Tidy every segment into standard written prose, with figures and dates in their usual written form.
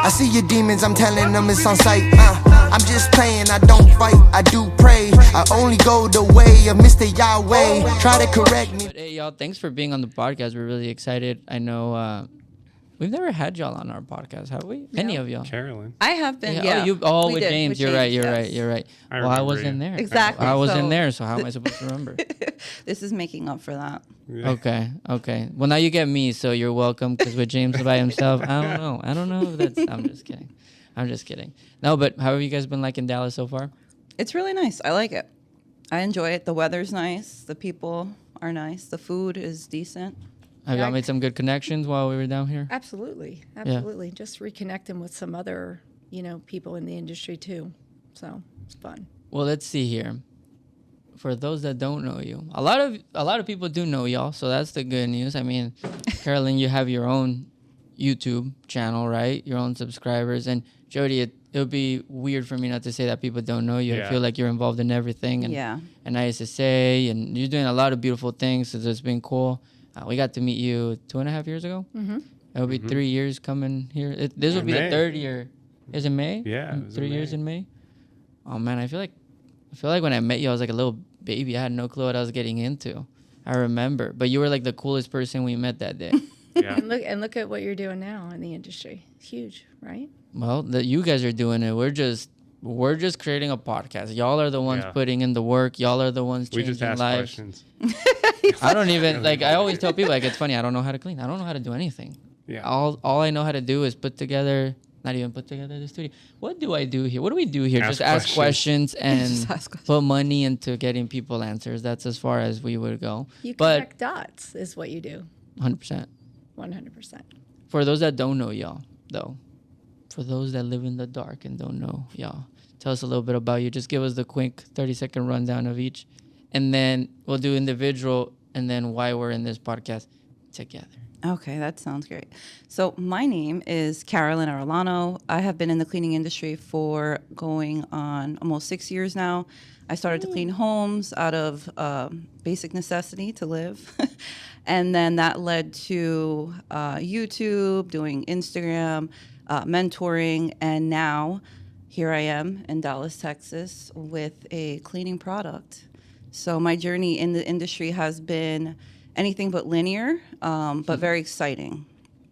I see your demons, I'm telling them it's on sight. I'm just playing, I don't fight, I do pray. I only go the way of Mr. Yahweh. Try to correct me. But hey, y'all, thanks for being on the podcast. We're really excited. I know we've never had y'all on our podcast, have we? No. Any of y'all? Carolyn. I have been, yeah. Oh, We with did, James. with You're right. yes. You're right. I Well, I was remember in you. there. Exactly. I was in So- there, so how am I supposed to remember? This is making up for that. Yeah. Okay. Well, now you get me, so you're welcome. Because with James by himself, I don't know if that's. I'm just kidding. No, but how have you guys been liking Dallas so far? It's really nice. I like it. I enjoy it. The weather's nice. The people are nice. The food is decent. Have y'all Yeah. made some good connections while we were down here? Absolutely. Just reconnecting with some other, people in the industry too. So it's fun. Well, let's see here. For those that don't know you, a lot of people do know y'all, so that's the good news. I mean, Carolyn, you have your own YouTube channel, right? Your own subscribers, and Jody, it would be weird for me not to say that people don't know you. I Yeah. feel like you're involved in everything, and Yeah. and ISSA, and you're doing a lot of beautiful things. So it's been cool. We got to meet you 2.5 years ago. Mm-hmm. It'll be 3 years coming here. This will be the May. third year. Is it May? Yeah, it was in 3 years May. in May. Oh man, I feel like when I met you, I was like a little baby. I had no clue what I was getting into. I remember, but you were like the coolest person we met that day. Yeah. And look at what you're doing now in the industry. It's huge, right? Well, that you guys are doing it. We're just creating a podcast. Y'all are the ones Yeah. putting in the work. Y'all are the ones We changing just ask lives. questions. I don't even like. I always tell people like it's funny. I don't know how to clean. I don't know how to do anything. Yeah. All I know how to do is put together. Not even put together the studio. What do I do here? What do we do here? Ask Just ask questions and Just ask questions. put money into getting people answers. That's as far as we would go. You But connect dots is what you do. 100%. 100%. For those that don't know y'all, though, for those that live in the dark and don't know y'all, tell us a little bit about you. Just give us the quick 30-second rundown of each, and then we'll do individual, and then why we're in this podcast together. Okay, that sounds great. So my name is Carolyn Arellano. I have been in the cleaning industry for going on almost 6 years now. I started to clean homes out of basic necessity to live. And then that led to YouTube, doing Instagram, mentoring, and now here I am in Dallas, Texas with a cleaning product. So my journey in the industry has been anything but linear, but very exciting.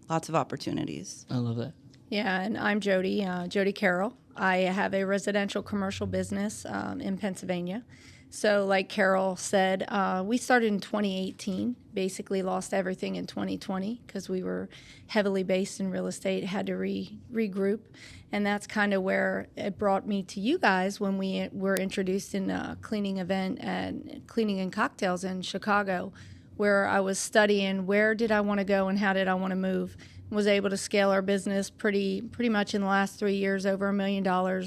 Lots of opportunities. I love that. Yeah, and I'm Jody, Jody Carroll. I have a residential commercial business in Pennsylvania. So like Carol said, we started in 2018, basically lost everything in 2020 because we were heavily based in real estate, had to regroup. And that's kind of where it brought me to you guys when we were introduced in a cleaning event and cleaning and cocktails in Chicago, where I was studying where did I want to go and how did I want to move. Was able to scale our business pretty much in the last 3 years, over $1 million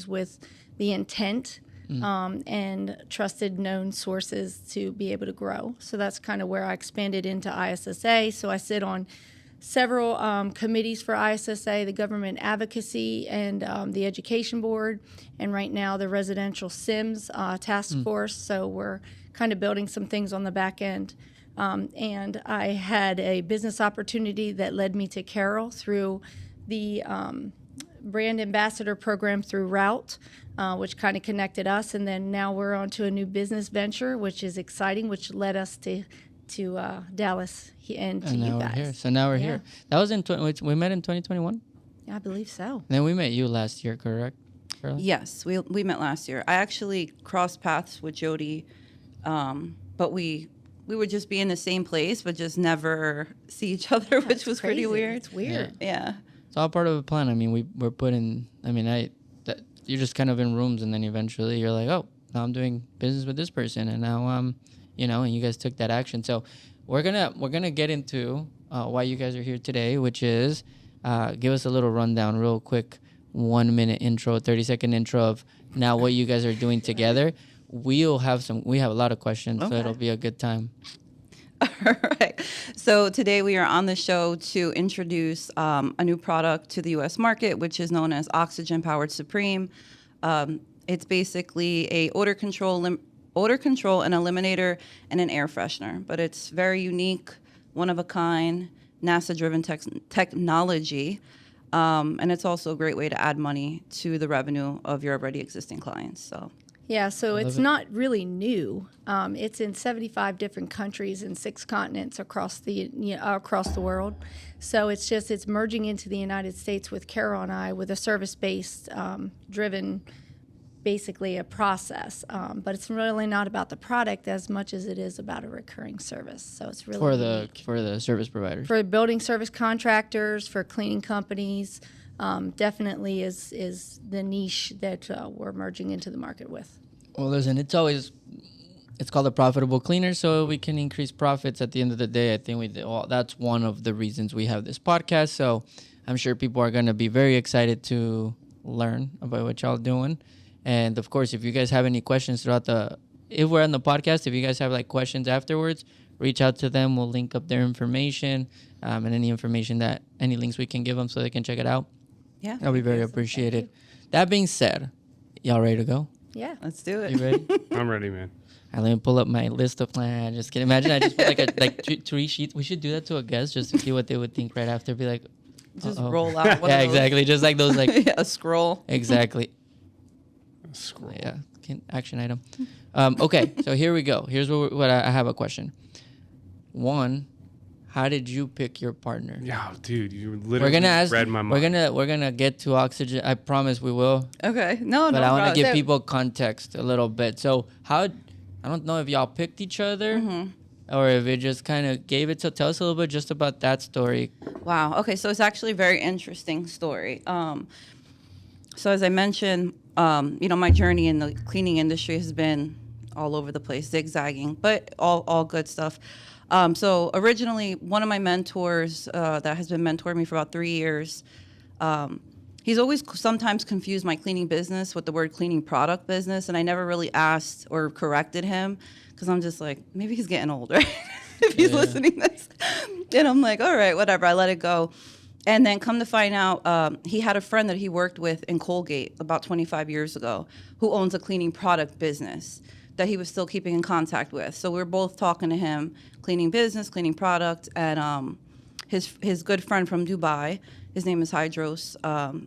with the intent and trusted known sources to be able to grow. So that's kind of where I expanded into ISSA. So I sit on several committees for ISSA, the government advocacy and the education board, and right now the residential SIMS task force. So we're kind of building some things on the back end. And I had a business opportunity that led me to Carol through the brand ambassador program through Route, which kind of connected us. And then now we're on to a new business venture, which is exciting, which led us to Dallas and to And you now guys. we're here. So now we're Yeah. here. That was we met in 2021. Yeah, I believe so. Then we met you last year, correct, Carolyn? Yes, we met last year. I actually crossed paths with Jody, but we would just be in the same place, but just never see each other, which was pretty Crazy. weird. It's weird. Yeah. It's all part of a plan. I mean, we're put in. I mean, you're just kind of in rooms, and then eventually you're like, oh, now I'm doing business with this person, and now and you guys took that action. So we're gonna get into why you guys are here today, which is give us a little rundown, real quick, 1 minute intro, 30-second intro of now what you guys are doing together. We have a lot of questions, so Okay. it'll be a good time. All right. So today we are on the show to introduce a new product to the U.S. market, which is known as Oxygen Powered Supreme. It's basically a odor control and eliminator and an air freshener, but it's very unique, one of a kind, NASA-driven technology. And it's also a great way to add money to the revenue of your already existing clients. So Yeah, so it's not really new. It's in 75 different countries and 6 continents across the world. So it's merging into the United States with Carol and I with a service-based driven, basically a process. But it's really not about the product as much as it is about a recurring service. So it's really unique. For the service providers. For building service contractors, for cleaning companies. Definitely is the niche that we're merging into the market with. Well, listen, it's called a profitable cleaner, so we can increase profits at the end of the day. I think that's one of the reasons we have this podcast. So I'm sure people are going to be very excited to learn about what y'all doing. And of course, if you guys have any questions if we're on the podcast, if you guys have like questions afterwards, reach out to them. We'll link up their information and any links we can give them so they can check it out. yeah, That'll be very appreciated. That being said, y'all ready to go? Yeah. let's do it. You ready? I'm ready, man. All right, let me pull up my list of plans. Just kidding. Imagine I just put like 3 sheets. We should do that to a guest just to see what they would think right after. Be like, Just uh-oh. roll out. One Yeah, of those. exactly. Just like those, like Yeah, a scroll. exactly. Scroll. Yeah, action item. Okay, so here we go. Here's what I have a question. One, how did you pick your partner? Yeah, dude, you literally We're gonna ask. read my mind. We're gonna get to oxygen. I promise we will. Okay. No, But no I want to problem. give people context a little bit. So I don't know if y'all picked each other or if it just kind of gave it. So tell us a little bit just about that story. Wow. Okay. So it's actually a very interesting story. So as I mentioned, my journey in the cleaning industry has been all over the place, zigzagging, but all good stuff. So originally, one of my mentors that has been mentoring me for about 3 years, he's always sometimes confused my cleaning business with the word cleaning product business, and I never really asked or corrected him because I'm just like, maybe he's getting old, right? If he's listening to this. And I'm like, all right, whatever, I let it go. And then come to find out, he had a friend that he worked with in Colgate about 25 years ago who owns a cleaning product business that he was still keeping in contact with. So we were both talking to him, cleaning business, cleaning product, and his good friend from Dubai, his name is Hydros,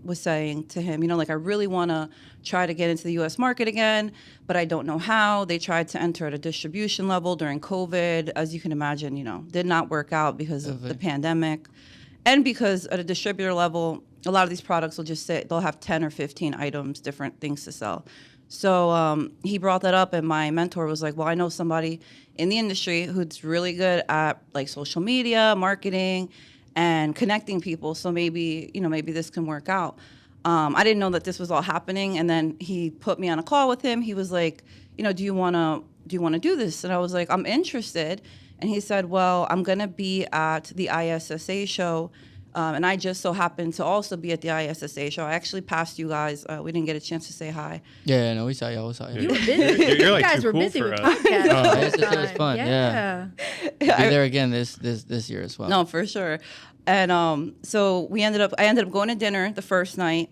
was saying to him, I really want to try to get into the U.S. market again, but I don't know how. They tried to enter at a distribution level during COVID. As you can imagine, did not work out because of the pandemic. And because at a distributor level, a lot of these products will just say they'll have 10 or 15 items, different things to sell. So he brought that up, and my mentor was like, well, I know somebody in the industry who's really good at like social media, marketing, and connecting people. So maybe this can work out. I didn't know that this was all happening. And then he put me on a call with him. He was like, do you want to do this? And I was like, I'm interested. And he said, well, I'm going to be at the ISSA show. And I just so happened to also be at the ISSA show. I actually passed you guys. We didn't get a chance to say hi. Yeah, no, we saw y'all. You were busy. You're like you guys too were cool busy for with us. podcasts. It was fun. Yeah. Be there again this year as well. No, for sure. And so I ended up going to dinner the first night.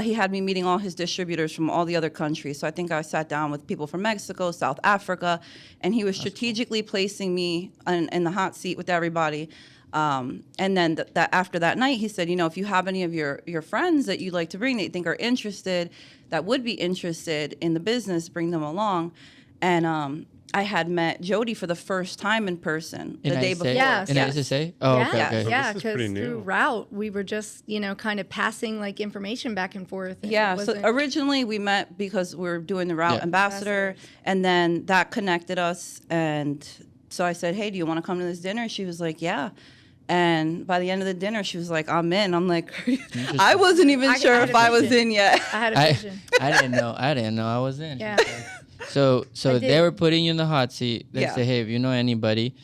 He had me meeting all his distributors from all the other countries. So I think I sat down with people from Mexico, South Africa, and he was strategically placing me in the hot seat with everybody. And then after that night, he said, if you have any of your friends that you'd like to bring that you think are interested, that would be interested in the business, bring them along. And I had met Jody for the first time in person the day before. Yes. In SSA? Oh, yeah, okay. So yeah, this is because pretty new. through Route, we were just, kind of passing like information back and forth. And Yeah, it so wasn't- originally we met because we were doing the Route Ambassador, and then that connected us. And so I said, hey, do you want to come to this dinner? She was like, yeah. And by the end of the dinner, she was like, I'm in. I'm like, I wasn't even I sure had if a I was vision. in yet. I had a vision. I didn't know I was in. Yeah. So I they did. were putting you in the hot seat. They Yeah. say, hey, if you know anybody,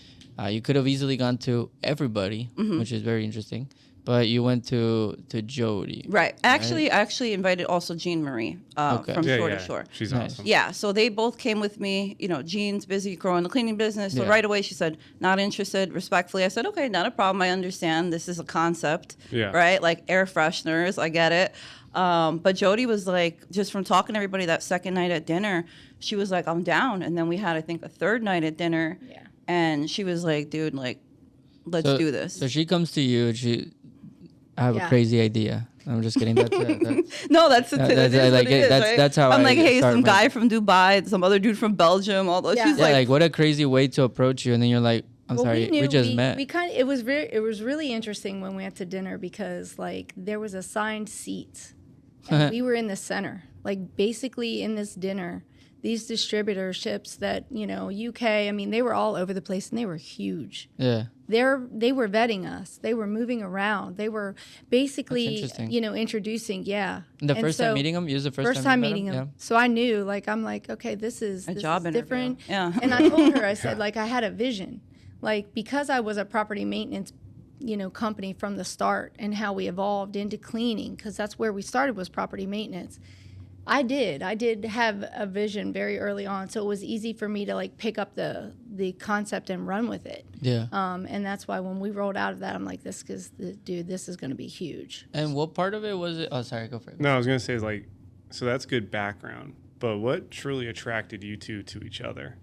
you could have easily gone to everybody, which is very interesting. But you went to Jody. Right. I actually invited also Jean Marie Okay. from Yeah, Shore yeah. to Shore. She's Nice. awesome. Yeah, so they both came with me. Jean's busy growing the cleaning business. So Yeah. right away she said, not interested. Respectfully, I said, okay, not a problem. I understand. This is a concept, Yeah. right? Like air fresheners. I get it. But Jody was like, just from talking to everybody that second night at dinner, she was like, I'm down. And then we had, I think, a third night at dinner. Yeah. And she was like, dude, like, let's do this. So she comes to you. I have a Yeah. crazy idea. I'm just kidding. That's No, that's That's- it is like what it it- is, that's- right? that's how I'm I like, hey, start some my- guy from Dubai, some other dude from Belgium, all those. Yeah. She's yeah, like, like what a crazy way to approach you, and then you're like, I'm Well, sorry, knew we just met. We kind of it was really interesting when we went to dinner because like there was assigned seats, and we were in the center, like basically in this dinner. These distributorships that UK, I mean, they were all over the place and they were huge. Yeah. They were vetting us. They were moving around. They were basically interesting. introducing. Yeah. And the And first time so- meeting him, you was the first First time time you met meeting him. Yeah. So I knew, like, I'm like, okay, this is job interview. different. Yeah. And I told her, I said, like, I had a vision. Like, because I was a property maintenance, company from the start and how we evolved into cleaning, because that's where we started was property maintenance. I did have a vision very early on. So it was easy for me to, like, pick up the concept and run with it. Yeah. And that's why when we rolled out of that, I'm like, this is going to be huge. And what part of it was it? Oh, sorry, go for it. No, I was gonna say is like, so that's good background. But what truly attracted you two to each other?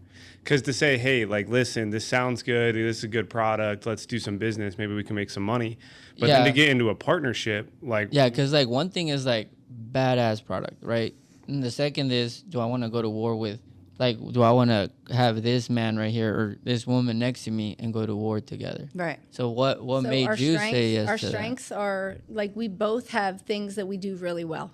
Because to say, hey, like, listen, this sounds good. This is a good product. Let's do some business. Maybe we can make some money. But then to Yeah. get into a partnership, like, Yeah, because like one thing is like badass product, right? And the second is, do I want to go to war with, like, do I want to have this man right here or this woman next to me and go to war together? right. So what So made our you strengths- say yes Our to that? strengths are like we both have things that we do really well,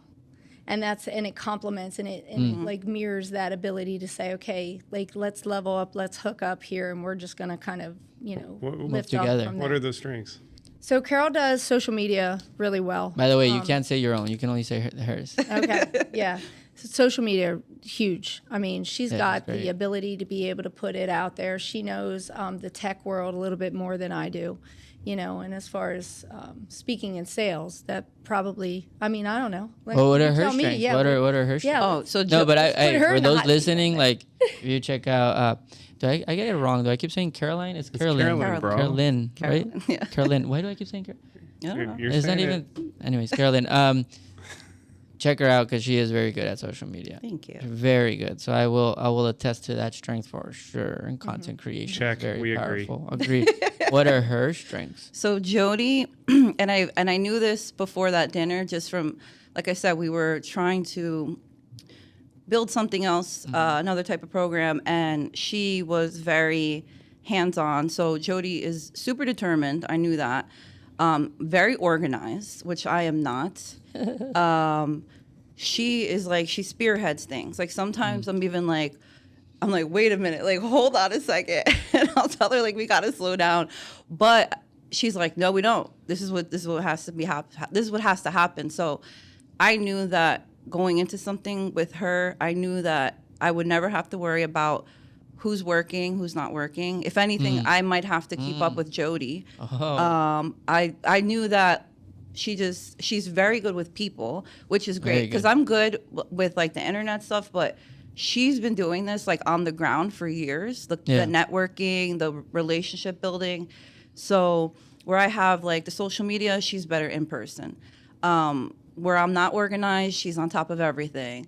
and it complements and it like mirrors that ability to say, okay, like let's level up, let's hook up here, and we're just gonna kind of lift off together. from what there. are those strengths? So Carol does social media really well. By the way, you can't say your own. You can only say hers. Okay, yeah. So social media, huge. I mean, she's Yeah, got that's great. the ability to be able to put it out there. She knows the tech world a little bit more than I do, and as far as speaking and sales, that probably, I mean, I don't know. Like, Well, what you are her tell me. strengths? Yeah, What are her strengths? yeah. Oh, so No, but put her for in the those hot seat listening, right like, if you check out, do I get it wrong? Do I keep saying Caroline? It's Carolyn. Carolyn, bro. Carolyn, right? Carolyn, yeah. Carolyn. Why do I keep saying Carolyn? I don't know. You're It's not saying even. it. Anyways, Carolyn. Check her out because she is very good at social media. Thank you. Very good. So I will attest to that strength for sure. And content creation. Check. Very We agree. powerful. Agree. What are her strengths? So Jody, and I knew this before that dinner, just from, like I said, we were trying to build something else, another type of program, and she was very hands-on. So Jody is super determined. I knew that. Very organized, which I am not. She is like, she spearheads things. Like sometimes I'm like, wait a minute, like hold on a second. And I'll tell her like, we got to slow down. But she's like, no, we don't. This is what has to be this is what has to happen. So I knew that going into something with her, I knew that I would never have to worry about who's working, who's not working. If anything, I might have to keep up with Jody. Oh. I knew that she's very good with people, which is Very great good. because I'm good with like the internet stuff, but she's been doing this like on the ground for years, the networking, the relationship building. So where I have like the social media, she's better in person. Where I'm not organized, she's on top of everything.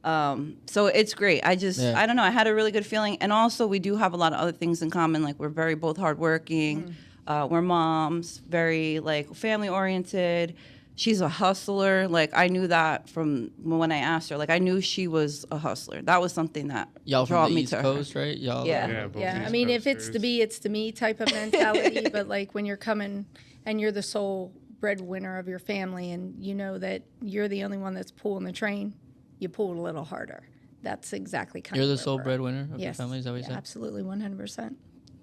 So it's great. I don't know. I had a really good feeling. And also we do have a lot of other things in common. Like we're very both hardworking. We're moms, very like family oriented. She's a hustler. Like I knew that from when I asked her. Like I knew she was a hustler. That was something that Y'all brought from the me East to her. Coast, right? Y'all. Yeah. Yeah, both Yeah, I East mean, if it's Coasters. to be, it's to me type of mentality. But like when you're coming and you're the sole breadwinner of your family, and you know that you're the only one that's pulling the train, you pull it a little harder. That's exactly kind You're of the where sole we're at. breadwinner of your Yes, family, is that what you yeah, said? absolutely, 100%.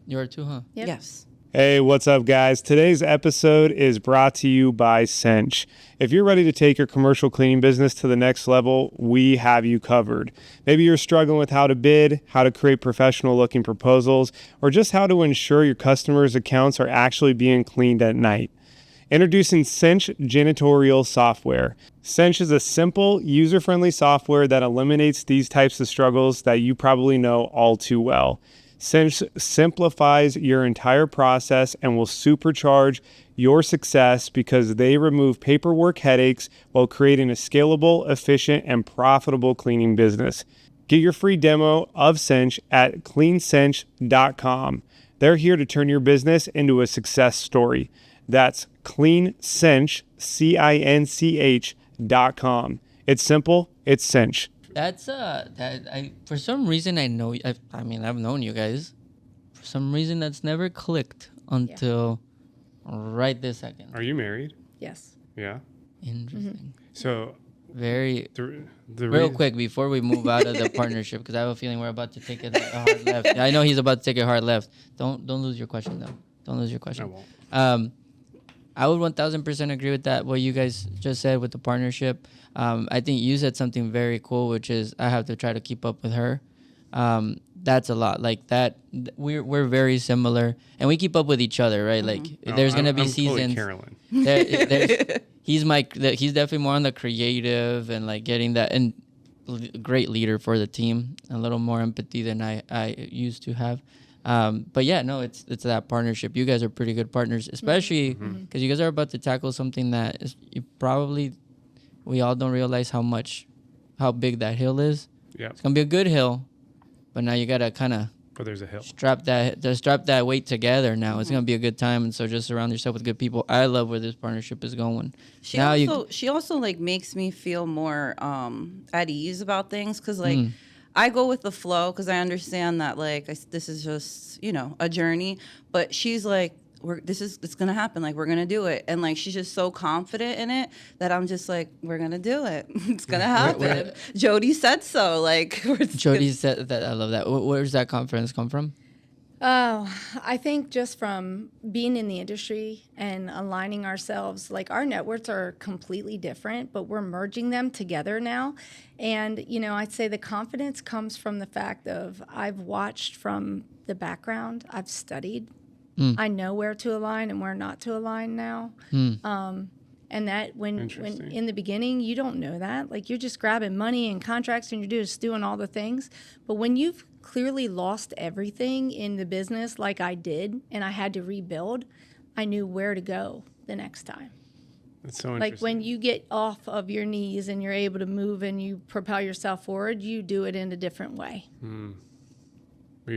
You are too, huh? Yep. Yes. Hey, what's up, guys? Today's episode is brought to you by Cinch. If you're ready to take your commercial cleaning business to the next level, we have you covered. Maybe you're struggling with how to bid, how to create professional-looking proposals, or just how to ensure your customers' accounts are actually being cleaned at night. Introducing Cinch Janitorial Software. Cinch is a simple, user-friendly software that eliminates these types of struggles that you probably know all too well. Cinch simplifies your entire process and will supercharge your success because they remove paperwork headaches while creating a scalable, efficient, and profitable cleaning business. Get your free demo of Cinch at cleancinch.com. They're here to turn your business into a success story. That's cleancinch, CINCH.com. It's simple. It's cinch. That's for some reason I know. I mean, I've known you guys. For some reason, that's never clicked until right this second. Are you married? Yes. Yeah. Interesting. So Very the real quick before we move out of the partnership, because I have a feeling we're about to take a hard left. I know he's about to take a hard left. Don't lose your question though. Don't lose your question. I won't. I would 1000% agree with that. What you guys just said with the partnership. I think you said something very cool, which is I have to try to keep up with her. That's a lot. Like that, we're very similar, and we keep up with each other, right? Like there's gonna be seasons. Carolyn. He's definitely more on the creative and like getting that, and great leader for the team. A little more empathy than I used to have. But yeah, no, it's that partnership. You guys are pretty good partners, especially because you guys are about to tackle something that is we all don't realize how big that hill is. Yeah. It's gonna be a good hill, but now you gotta kind of But there's a hill. strap that weight together. Now it's gonna be a good time, and so just surround yourself with good people. I love where this partnership is going. She also like makes me feel more at ease about things, because like I go with the flow, because I understand that like this is just a journey, but she's like, it's gonna happen, like we're gonna do it, and like she's just so confident in it that I'm just like, we're gonna do it. It's gonna happen. Jody said so. Like Jody said that. I love that. Where does that confidence come from? I think just from being in the industry and aligning ourselves, like our networks are completely different, but we're merging them together now. And, I'd say the confidence comes from the fact of I've watched from the background, I've studied, I know where to align and where not to align now. And that when in the beginning, you don't know that. Like you're just grabbing money and contracts and you're just doing all the things. But when you've clearly lost everything in the business like I did, and I had to rebuild, I knew where to go the next time. That's so interesting. Like when you get off of your knees and you're able to move and you propel yourself forward, you do it in a different way.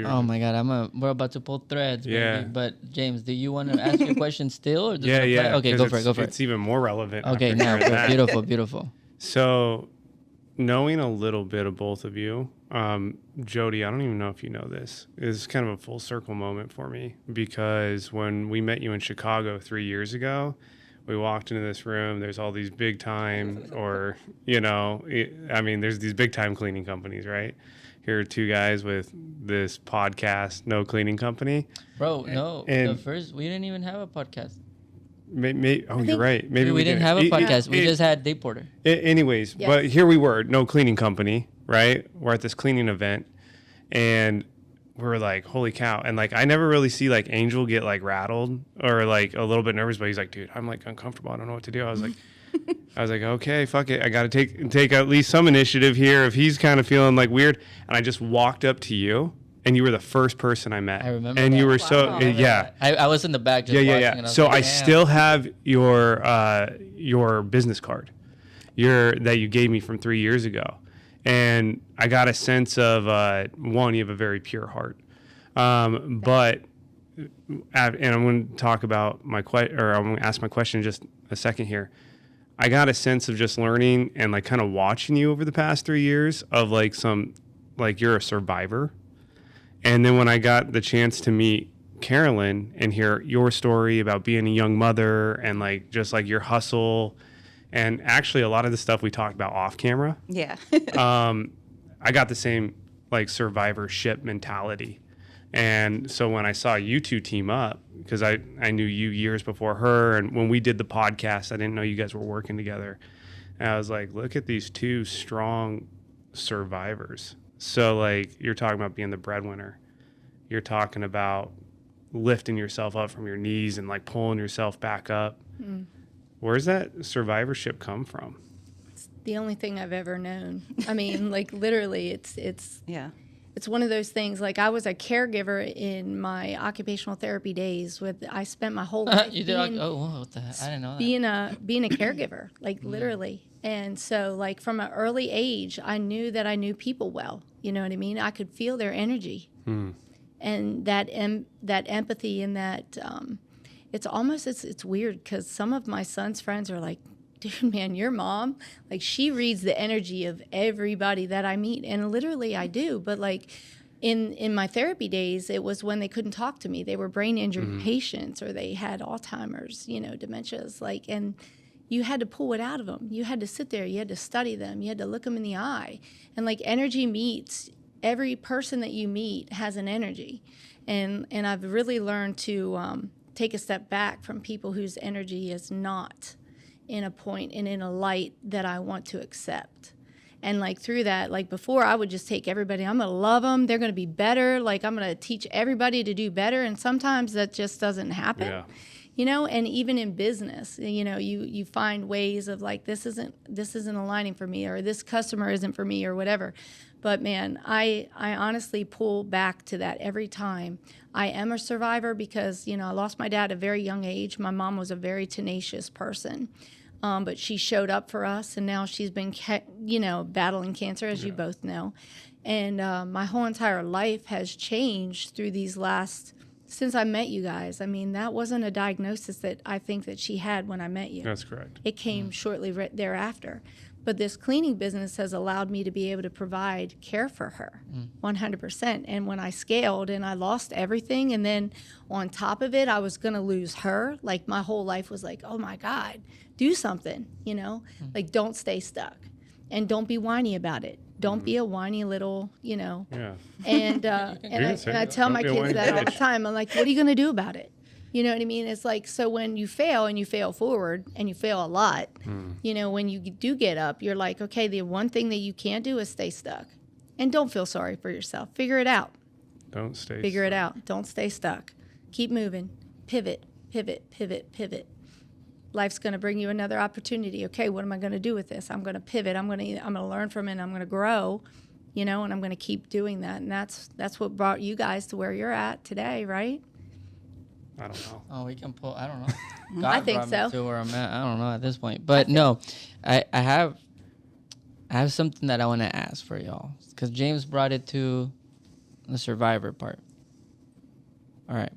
Oh my God, we're about to pull threads. Yeah. Baby. But James, do you want to ask your question still? Or Yeah. Okay, go for it. It's even more relevant. Okay, now beautiful. So, knowing a little bit of both of you, Jody, I don't even know if you know this, is kind of a full circle moment for me, because when we met you in Chicago 3 years ago, we walked into this room, there's all these big time, or, there's these big time cleaning companies, right? Here are two guys with this podcast, no cleaning company. Bro, no. The first, we didn't even have a podcast. You're right. Maybe we didn't have a podcast. We just had Day Porter. Anyways, Yes. But here we were, no cleaning company, right? We're at this cleaning event, and we're like, holy cow. And like, I never really see like Angel get like rattled or like a little bit nervous, but he's like, dude, I'm like uncomfortable. I don't know what to do. I was like, okay, fuck it. I got to take at least some initiative here if he's kind of feeling like weird. And I just walked up to you, and you were the first person I met. I remember and that. you were Wow. I was in the back just watching. And So I damn. still have your business card that you gave me from 3 years ago. And I got a sense of, one, you have a very pure heart. But I'm going to talk about I'm going to ask my question in just a second here. I got a sense of just learning and like kind of watching you over the past 3 years of like you're a survivor. And then when I got the chance to meet Carolyn and hear your story about being a young mother and like just like your hustle, and actually a lot of the stuff we talked about off camera. Yeah. I got the same like survivorship mentality. And so when I saw you two team up, because I knew you years before her, and when we did the podcast, I didn't know you guys were working together. And I was like, look at these two strong survivors. So like you're talking about being the breadwinner. You're talking about lifting yourself up from your knees and like pulling yourself back up. Where's that survivorship come from? It's the only thing I've ever known. I mean, like literally, it's Yeah. It's one of those things. Like I was a caregiver in my occupational therapy days. I spent my whole life You did. What the heck? I didn't know that. being a caregiver, like literally. And so, like from an early age, I knew that I knew people well. You know what I mean? I could feel their energy, and that empathy and that it's almost, it's weird because some of my son's friends are like, dude, man, your mom, like she reads the energy of everybody that I meet. And literally I do. But like in my therapy days, it was when they couldn't talk to me. They were brain injured patients, or they had Alzheimer's, dementias, like, and you had to pull it out of them. You had to sit there, you had to study them, you had to look them in the eye. And like energy meets, every person that you meet has an energy. And I've really learned to take a step back from people whose energy is not in a point and in a light that I want to accept. And like through that, like before I would just take everybody, I'm going to love them, they're going to be better, like I'm going to teach everybody to do better. And sometimes that just doesn't happen. Yeah. And even in business, you find ways of like, this isn't aligning for me, or this customer isn't for me, or whatever. But man, I honestly pull back to that every time. I am a survivor because, I lost my dad at a very young age. My mom was a very tenacious person. But she showed up for us, and now she's been, battling cancer, as you both know. And my whole entire life has changed through these since I met you guys. I mean, that wasn't a diagnosis that I think that she had when I met you. That's correct. It came shortly thereafter. But this cleaning business has allowed me to be able to provide care for her 100%. And when I scaled and I lost everything, and then on top of it, I was going to lose her, like my whole life was like, oh my God, do something, like don't stay stuck and don't be whiny about it. Don't be a whiny little, Yeah. And I tell my kids that all the time. I'm like, what are you going to do about it? You know what I mean? It's like, so when you fail, and you fail forward, and you fail a lot, when you do get up, you're like, okay, the one thing that you can't do is stay stuck. And don't feel sorry for yourself. Figure it out. Figure it out. Don't stay stuck. Keep moving. Pivot, pivot, pivot, pivot. Life's going to bring you another opportunity. Okay, what am I going to do with this? I'm going to pivot. I'm going to learn from it, and I'm going to grow, and I'm going to keep doing that. And that's what brought you guys to where you're at today, right? I don't know. Oh, we can pull. I don't know. God I think brought so. Me to where I'm at. I don't know at this point, but no, I have something that I want to ask for y'all, because James brought it to the survivor part. All right.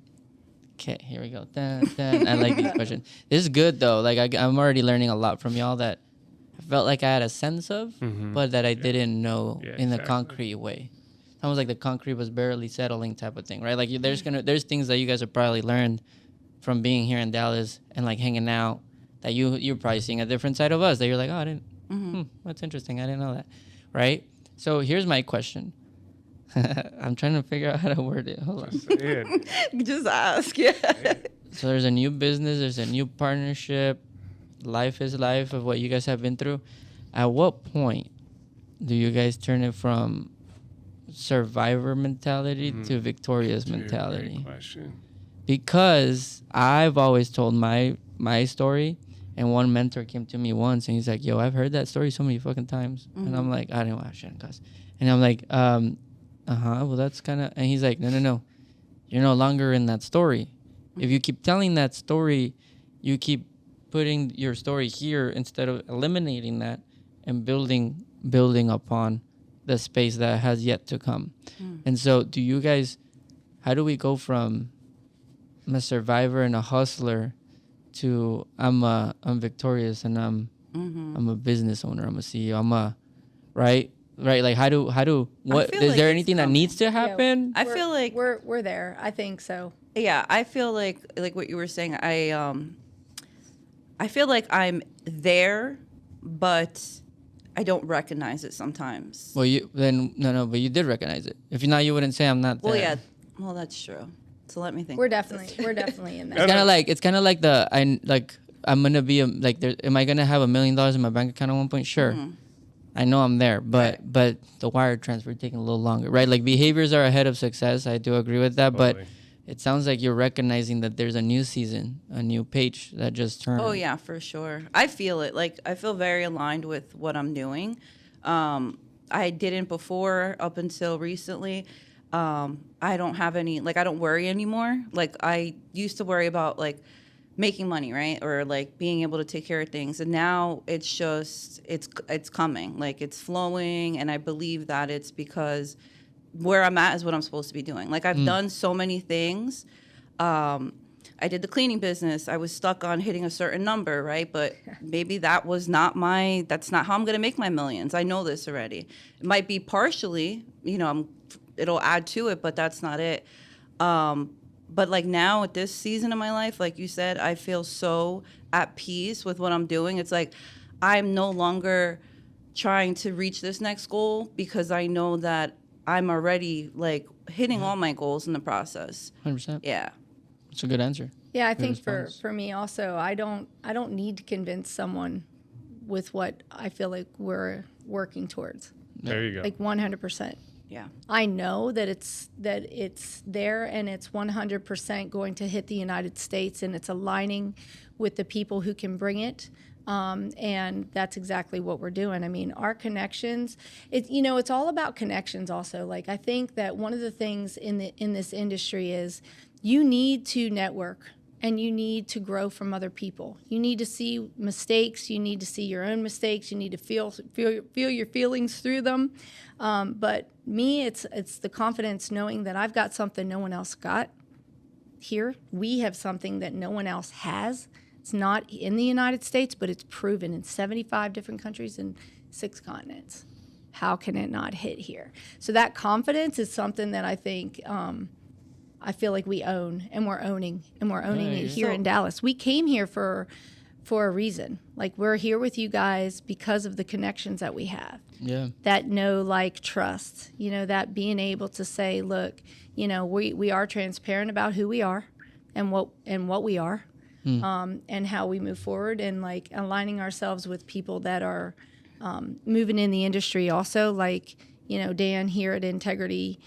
Okay, here we go. Dun, dun. I like these questions. This is good though. Like I'm already learning a lot from y'all that I felt like I had a sense of, but that I didn't know in a concrete way. Almost like the concrete was barely settling type of thing, right? Like there's things that you guys have probably learned from being here in Dallas and like hanging out that you're probably seeing a different side of us that you're like, oh, I didn't. That's interesting. I didn't know that, right? So here's my question. I'm trying to figure out how to word it. Hold on. Just ask. Yeah. So there's a new business. There's a new partnership. Life is life of what you guys have been through. At what point do you guys turn it from survivor mentality to victorious mentality? Great question. Because I've always told my story, and one mentor came to me once and he's like, yo, I've heard that story so many fucking times. And I'm like, I shouldn't cuss. And I'm like, well, that's kind of, and he's like, no, you're no longer in that story. If you keep telling that story, you keep putting your story here instead of eliminating that and building upon the space that has yet to come. And so do you guys, how do we go from a survivor and a hustler to I'm victorious and I'm a business owner, I'm a CEO, right? Like how do what is like there anything that needs to happen? I feel like we're there. I think so. Yeah, I feel like what you were saying. I feel like I'm there, but I don't recognize it sometimes. Well, but you did recognize it. If not, you wouldn't say I'm not there. Well, yeah. Well, that's true. So let me think. We're definitely in that. It's kind of like I'm gonna be am I gonna have $1 million in my bank account at one point? Sure. I know I'm there, but the wire transfer taking a little longer, right? Like behaviors are ahead of success. I do agree with that, Totally. but it sounds like you're recognizing that there's a new season, a new page that just turned. Oh yeah, for sure. I feel it. Like I feel very aligned with what I'm doing. I didn't before up until recently. I don't have any, I don't worry anymore. Like I used to worry about making money, right? Or being able to take care of things. And now it's just, it's coming, it's flowing. And I believe that it's because where I'm at is what I'm supposed to be doing. I've done so many things. I did the cleaning business. I was stuck on hitting a certain number, right? But maybe that's not how I'm going to make my millions. I know this already. It might be partially, it'll add to it, but that's not it. But like now at this season of my life, like you said, I feel so at peace with what I'm doing. It's like I'm no longer trying to reach this next goal because I know that I'm already like hitting all my goals in the process. 100%. Yeah. It's a good answer. Yeah, I Good think response. for me also, I don't need to convince someone with what I feel like we're working towards. There you go. Like 100%. Yeah. I know that it's there and it's 100% going to hit the United States, and it's aligning with the people who can bring it. And that's exactly what we're doing. I mean, our connections, it's all about connections also. Like, I think that one of the things in this industry is you need to network and you need to grow from other people. You need to see mistakes. You need to see your own mistakes. You need to feel your feelings through them. But me, it's the confidence knowing that I've got something no one else got here. We have something that no one else has. It's not in the United States, but it's proven in 75 different countries and 6 continents. How can it not hit here? So that confidence is something that I think I feel like we own, and we're owning it here in Dallas. We came here for a reason. Like, we're here with you guys because of the connections that we have. Yeah. That know, like, trust. That being able to say, look, we are transparent about who we are and what we are. And how we move forward, and like aligning ourselves with people that are moving in the industry also, like, Dan here at Integrity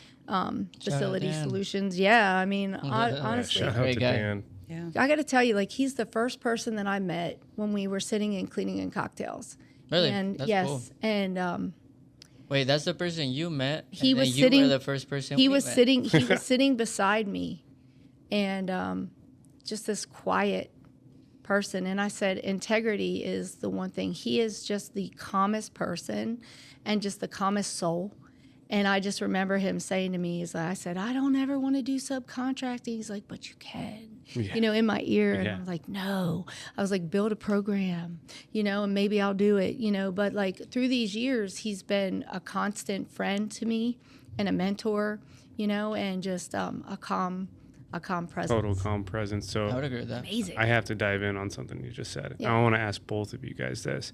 Facility Solutions. Yeah, I mean, honestly, Shout out to Dan. Yeah. I got to tell you, like, he's the first person that I met when we were sitting and cleaning and cocktails. Really? And That's yes, cool. and Wait, that's the person you met? he and was then sitting. You were the first person He we was met. sitting. He was sitting beside me, and just this quiet person. And I said, integrity is the one thing. He is just the calmest person and just the calmest soul. And I just remember him saying to me, I said, I don't ever want to do subcontracting. He's like, but you can, in my ear. And I was like, no. I was like, build a program, and maybe I'll do it, But like through these years, he's been a constant friend to me and a mentor, and just a calm presence. Total calm presence. So I would agree with that. Amazing. I have to dive in on something you just said. Yeah. I want to ask both of you guys this.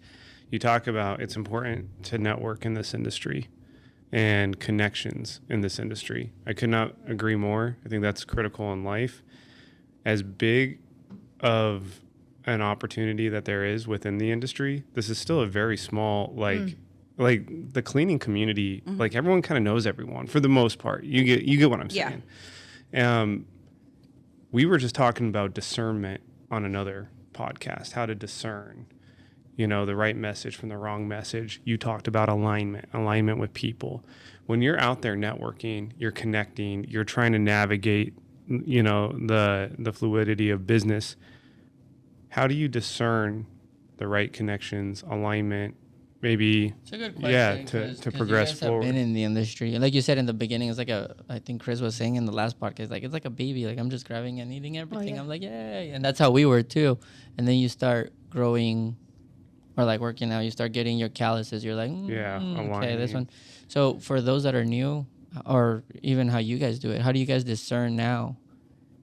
You talk about it's important to network in this industry and connections in this industry. I could not agree more. I think that's critical in life. As big of an opportunity that there is within the industry, this is still a very small, like the cleaning community, like everyone kind of knows everyone for the most part. You get what I'm saying. We were just talking about discernment on another podcast, how to discern, the right message from the wrong message. You talked about alignment with people. When you're out there networking, you're connecting, you're trying to navigate, the fluidity of business. How do you discern the right connections, alignment, maybe, It's a good question. to progress you guys forward? have been in the industry, and like you said in the beginning, it's like I think Chris was saying in the last podcast, like it's like a baby. Like I'm just grabbing and eating everything. yeah. I'm like, yay, and that's how we were too. And then you start growing, or like working out, you start getting your calluses. You're like, okay, this aligning. one. So for those that are new, or even how you guys do it, how do you guys discern now?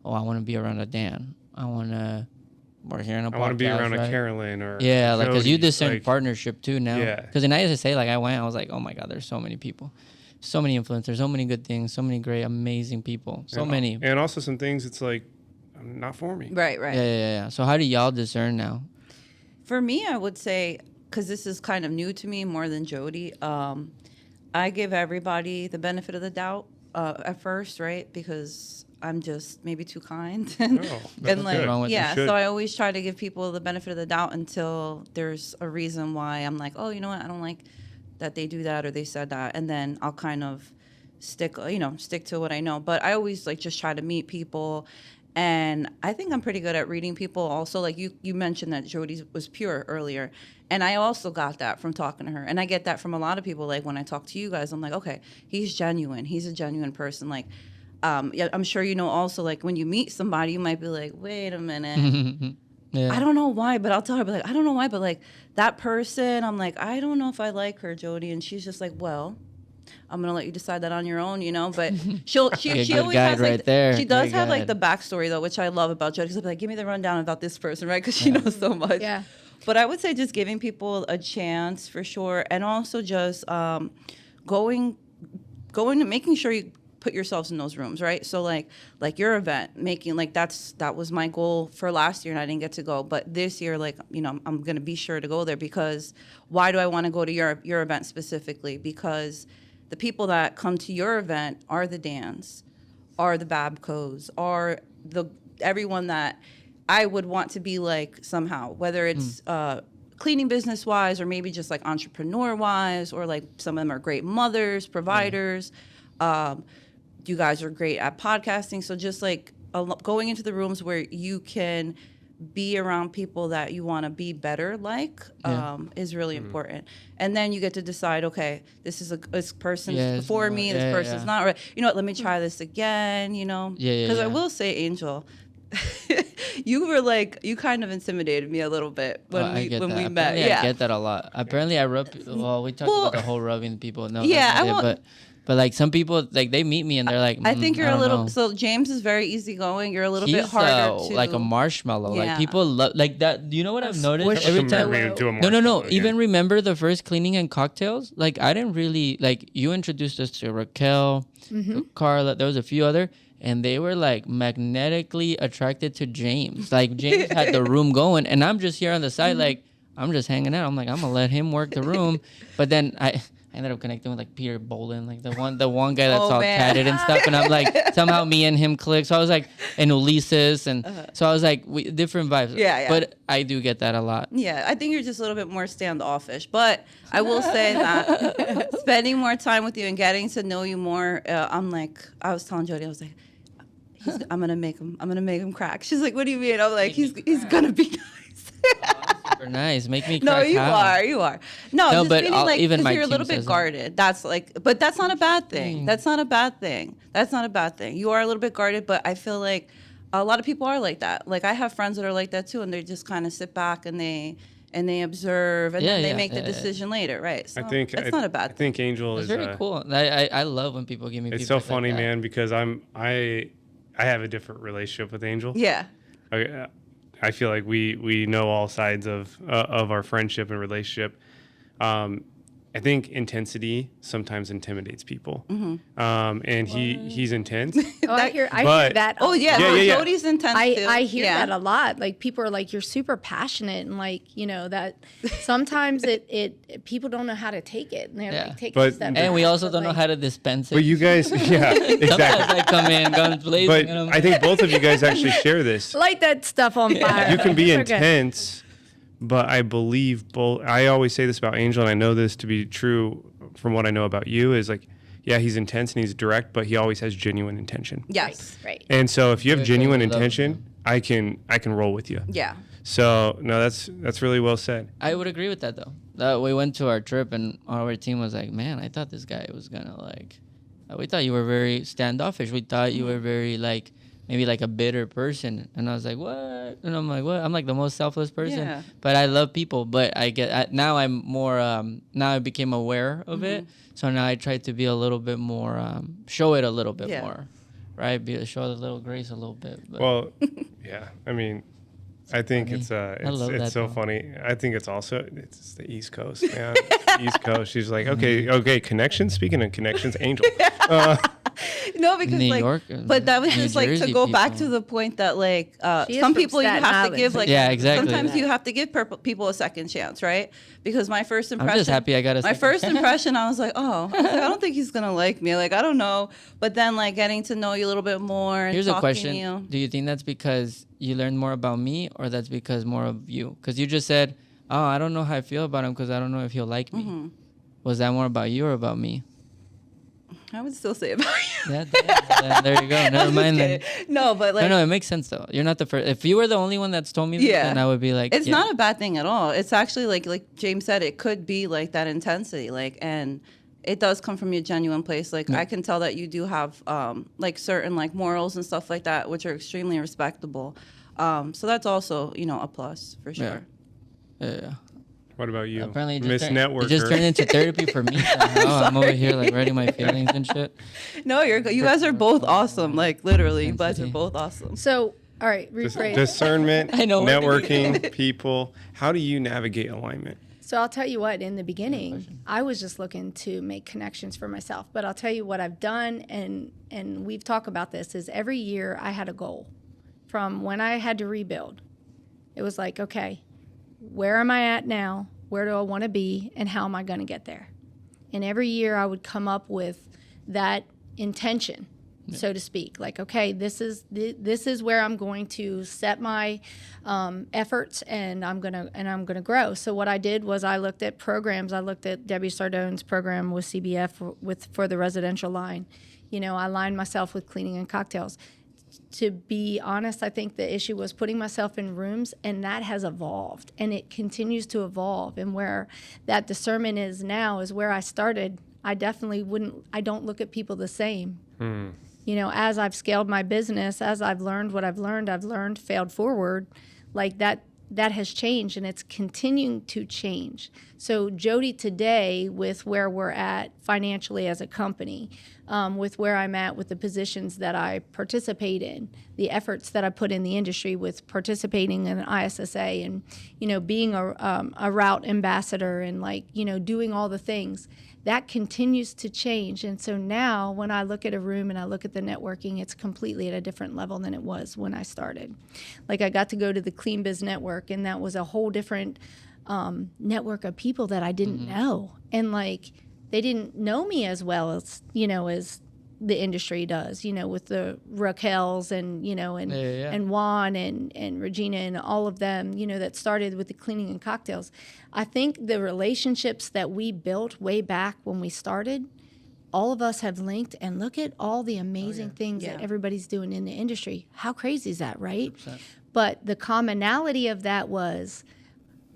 Oh, I want to be around a Dan. I want to. We're here in a podcast, I want to be around right? a Carolyn or Yeah, like because you Jody, discern like, partnership too now. Yeah. Because in ISSA, like I was like, oh my God, there's so many people, so many influencers, so many good things, so many great, amazing people, so many. And also some things it's like, not for me. Right. Yeah. So how do y'all discern now? For me, I would say, because this is kind of new to me more than Jody, I give everybody the benefit of the doubt at first, right? Because I'm just maybe too kind. No, that's and like, good. Wrong with yeah, You should. so I always try to give people the benefit of the doubt until there's a reason why I'm like, oh, you know what? I don't like that they do that or they said that. And then I'll kind of stick to what I know. But I always like just try to meet people. And I think I'm pretty good at reading people also. Like you mentioned that Jody was pure earlier. And I also got that from talking to her. And I get that from a lot of people. Like when I talk to you guys, I'm like, okay, he's genuine. He's a genuine person. Like Yeah, I'm sure you know also, like, when you meet somebody, you might be like, wait a minute. Yeah. I don't know why, but I'll tell her, like, I don't know why, but like that person, I'm like, I don't know if I like her, Jody. And she's just like, well, I'm gonna let you decide that on your own, you know. But she good always guide has like right there. she does Good have like guide. the backstory though, which I love about Jody. She'll be like, give me the rundown about this person, right? Because she knows so much. Yeah. But I would say just giving people a chance for sure, and also just going to making sure you put yourselves in those rooms, right? So like your event, making like that was my goal for last year, and I didn't get to go. But this year, like, you know, I'm gonna be sure to go there, because why do I want to go to your event specifically? Because the people that come to your event are the Dans, are the Babcos, are everyone that I would want to be like somehow, whether it's cleaning business wise, or maybe just like entrepreneur wise, or like some of them are great mothers, providers. You guys are great at podcasting. So just like going into the rooms where you can be around people that you want to be better like is really important. And then you get to decide, okay, this person's for me, this person's not right. You know what, let me try this again, you know? Because I will say, Angel, you kind of intimidated me a little bit when we met. Apparently I get that a lot. Apparently I rub. Well, we talked about the whole rubbing people. No, but like some people, like they meet me and they're like, I think you're a little. know. So James is very easygoing. You're a little bit He's harder to like a marshmallow. Like people love like that. You know what I've noticed every time. No. Even remember the first cleaning and cocktails? Like I didn't really like. You introduced us to Raquel, Carla. There was a few other. And they were like magnetically attracted to James. Like James had the room going, and I'm just here on the side, like I'm just hanging out. I'm like, I'm gonna let him work the room. But then I ended up connecting with like Peter Bolden, like the one guy that's all tatted and stuff. And I'm like, somehow me and him clicked. So I was like, and Ulysses, and so I was like, different vibes. Yeah. But I do get that a lot. Yeah, I think you're just a little bit more standoffish. But I will say that spending more time with you and getting to know you more, I was telling Jody, I was like, I'm gonna make him crack. She's like, what do you mean? I'm like, he's gonna be nice. Super nice. Make me crack. No, you are. No, just but meaning like, even my you're a little team bit says guarded. That's like, but that's not a bad thing. That's not a bad thing. You are a little bit guarded, but I feel like a lot of people are like that. Like I have friends that are like that too, and they just kind of sit back and they observe, and then they make the decision later, right? So that's not a bad thing. I think Angel it's is very cool. I love when people give me. It's so funny, like man, because I have a different relationship with Angel. Yeah. I feel like we know all sides of our friendship and relationship. I think intensity sometimes intimidates people. And he's intense. I hear that. Oh yeah. Jody's intense too. I hear that a lot. Like people are like, you're super passionate, and like, you know, that sometimes it people don't know how to take it, and they're like, take a step back. And we also don't know how to dispense it. But you guys, exactly. Sometimes I come in, guns blazing. But and I think both of you guys actually share this. Light that stuff on fire. You can be intense. But I believe both. I always say this about Angel, and I know this to be true from what I know about you. Is like, yeah, he's intense and he's direct, but he always has genuine intention. Yes, right. And so if you have genuine intention, I can roll with you. Yeah. So no, that's really well said. I would agree with that though. We went to our trip, and our team was like, man, I thought this guy was gonna like. We thought you were very standoffish. We thought you were very like. Maybe like a bitter person, and I was like, what? And I'm like, what? I'm like the most selfless person, but I love people. But now I'm more. Now I became aware of it, so now I try to be a little bit more. Show it a little bit more, right? Show the little grace a little bit. But. Well, yeah. I mean, I think it's so funny. I think it's the East Coast, man. East Coast. She's like, okay, connections. Speaking of connections, Angel. No, because New like, York, but that was just like to go back people. to the point that like some people you have to give like exactly. Sometimes you have to give people a second chance, right? Because my first impression, I'm just happy I got a. My first impression, I was like, I don't think he's gonna like me. Like I don't know, but then like getting to know you a little bit more. And Here's a question: you. Do you think that's because you learned more about me, or that's because more of you? Because you just said, "Oh, I don't know how I feel about him because I don't know if he'll like me." Was that more about you or about me? I would still say about you. Yeah, there you go. Never mind then. No, but like... No, it makes sense though. You're not the first. If you were the only one that's told me this, then I would be like... It's not a bad thing at all. It's actually like James said, it could be like that intensity. Like, and it does come from your genuine place. Like I can tell that you do have like certain like morals and stuff like that, which are extremely respectable. So that's also, you know, a plus for sure. Yeah. What about you, Apparently, Miss Networker? it just turned into therapy for me. I'm over here like writing my feelings and shit. No, you guys are both awesome. Like literally, you guys are both awesome. So, all right, rephrase. Discernment, I know. networking, people. How do you navigate alignment? So I'll tell you what, in the beginning, I was just looking to make connections for myself. But I'll tell you what I've done, and we've talked about this, is every year I had a goal. From when I had to rebuild, it was like, okay, where am I at now? Where do I want to be? And how am I going to get there? And every year I would come up with that intention, so to speak. Like, okay, this is where I'm going to set my efforts, and I'm gonna grow. So what I did was I looked at programs. I looked at Debbie Sardone's program with CBF for the residential line. You know, I aligned myself with cleaning and cocktails. To be honest, I think the issue was putting myself in rooms, and that has evolved, and it continues to evolve. And where that discernment is now is where I started. I don't look at people the same. You know, as I've scaled my business, as I've learned what I've learned, failed forward, like that has changed, and it's continuing to change. So Jody today, with where we're at financially as a company, with where I'm at with the positions that I participate in, the efforts that I put in the industry with participating in an ISSA and, you know, being a route ambassador and, like, you know, doing all the things, that continues to change. And so now when I look at a room and I look at the networking, it's completely at a different level than it was when I started. Like, I got to go to the Clean Biz Network, and that was a whole different network of people that I didn't know. And, like, they didn't know me as well as, you know, as the industry does, you know, with the Raquels and, you know, and Juan and Regina and all of them, you know, that started with the cleaning and cocktails. I think the relationships that we built way back when we started, all of us have linked, and look at all the amazing things that everybody's doing in the industry. How crazy is that, right? 100%. But the commonality of that was,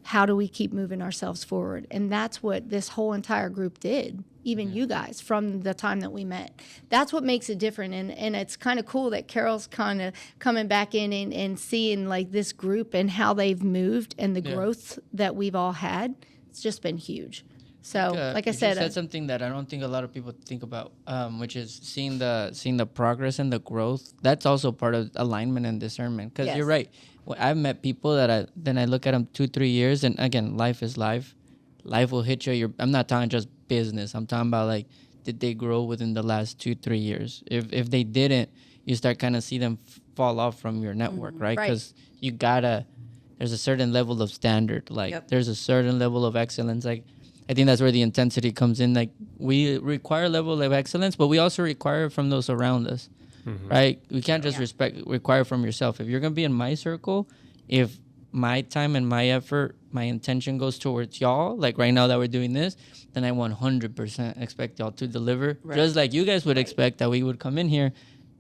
how do we keep moving ourselves forward? And that's what this whole entire group did, even you guys, from the time that we met. That's what makes it different. And it's kind of cool that Carol's kind of coming back in and seeing, like, this group and how they've moved and the growth that we've all had. It's just been huge. So, like I said, you said something that I don't think a lot of people think about, which is seeing the progress and the growth. That's also part of alignment and discernment. Because you're right. Well, I've met people that I look at them 2-3 years, and again, life is life. Life will hit you. I'm not talking just business. I'm talking about, like, did they grow within the last 2-3 years? If they didn't, you start kind of see them fall off from your network, right? Because you gotta. There's a certain level of standard. Like, there's a certain level of excellence. Like, I think that's where the intensity comes in. Like, we require a level of excellence, but we also require it from those around us, right? We can't just require from yourself. If you're going to be in my circle, if my time and my effort, my intention goes towards y'all, like right now that we're doing this, then I 100% expect y'all to deliver. Just like you guys would expect that we would come in here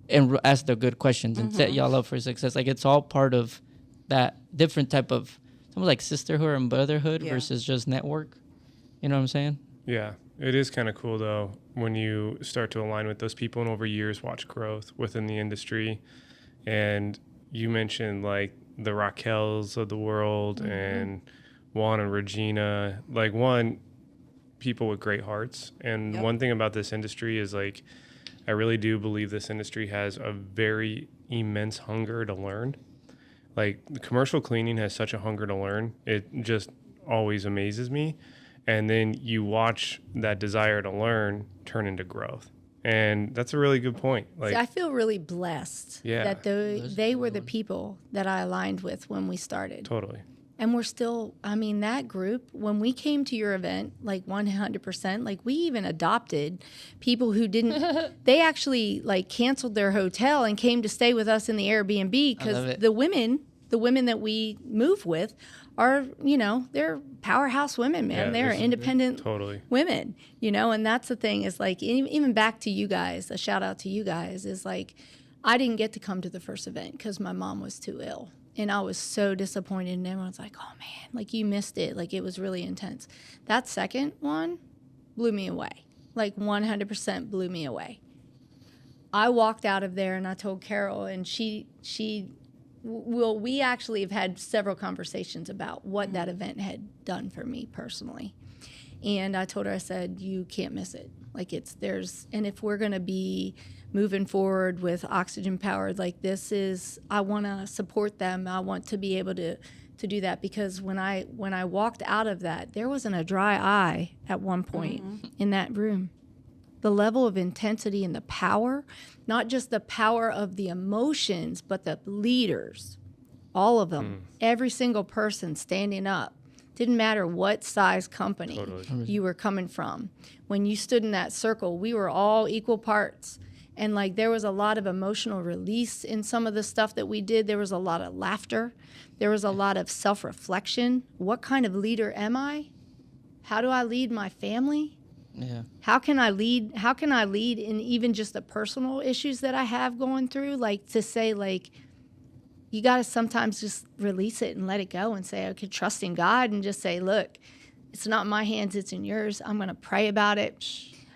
and ask the good questions and set y'all up for success. Like, it's all part of that different type of, something like sisterhood and brotherhood versus just network. You know what I'm saying? Yeah. It is kind of cool, though, when you start to align with those people and over years watch growth within the industry. And you mentioned, like, the Raquels of the world and Juan and Regina. Like, people with great hearts. And one thing about this industry is, like, I really do believe this industry has a very immense hunger to learn. Like, the commercial cleaning has such a hunger to learn. It just always amazes me. And then you watch that desire to learn turn into growth. And that's a really good point. Like, see, I feel really blessed that they were the people that I aligned with when we started. Totally. And we're still, I mean, that group, when we came to your event, like 100%, like, we even adopted people who didn't, they actually, like, canceled their hotel and came to stay with us in the Airbnb, because the women that we move with are, you know, they're powerhouse women, man. They're independent women, you know, and that's the thing is, like, even back to you guys, a shout out to you guys, is, like, I didn't get to come to the first event because my mom was too ill. And I was so disappointed. And everyone's like, oh, man, like, you missed it. Like, it was really intense. That second one blew me away. like 100% blew me away. I walked out of there and I told Carol, and we actually have had several conversations about what that event had done for me personally. And I told her, I said, you can't miss it. Like and if we're going to be moving forward with Oxygen Powered, like I want to support them. I want to be able to do that, because when I walked out of that, there wasn't a dry eye at one point in that room. The level of intensity and the power, not just the power of the emotions, but the leaders, all of them, every single person standing up. Didn't matter what size company you were coming from. When you stood in that circle, we were all equal parts. And like there was a lot of emotional release in some of the stuff that we did. There was a lot of laughter. There was a lot of self-reflection. What kind of leader am I? How do I lead my family? Yeah. How can I lead in even just the personal issues that I have going through? Like to say, like, you got to sometimes just release it and let it go and say, okay, trust in God, and just say, look, it's not in my hands, it's in yours. I'm going to pray about it.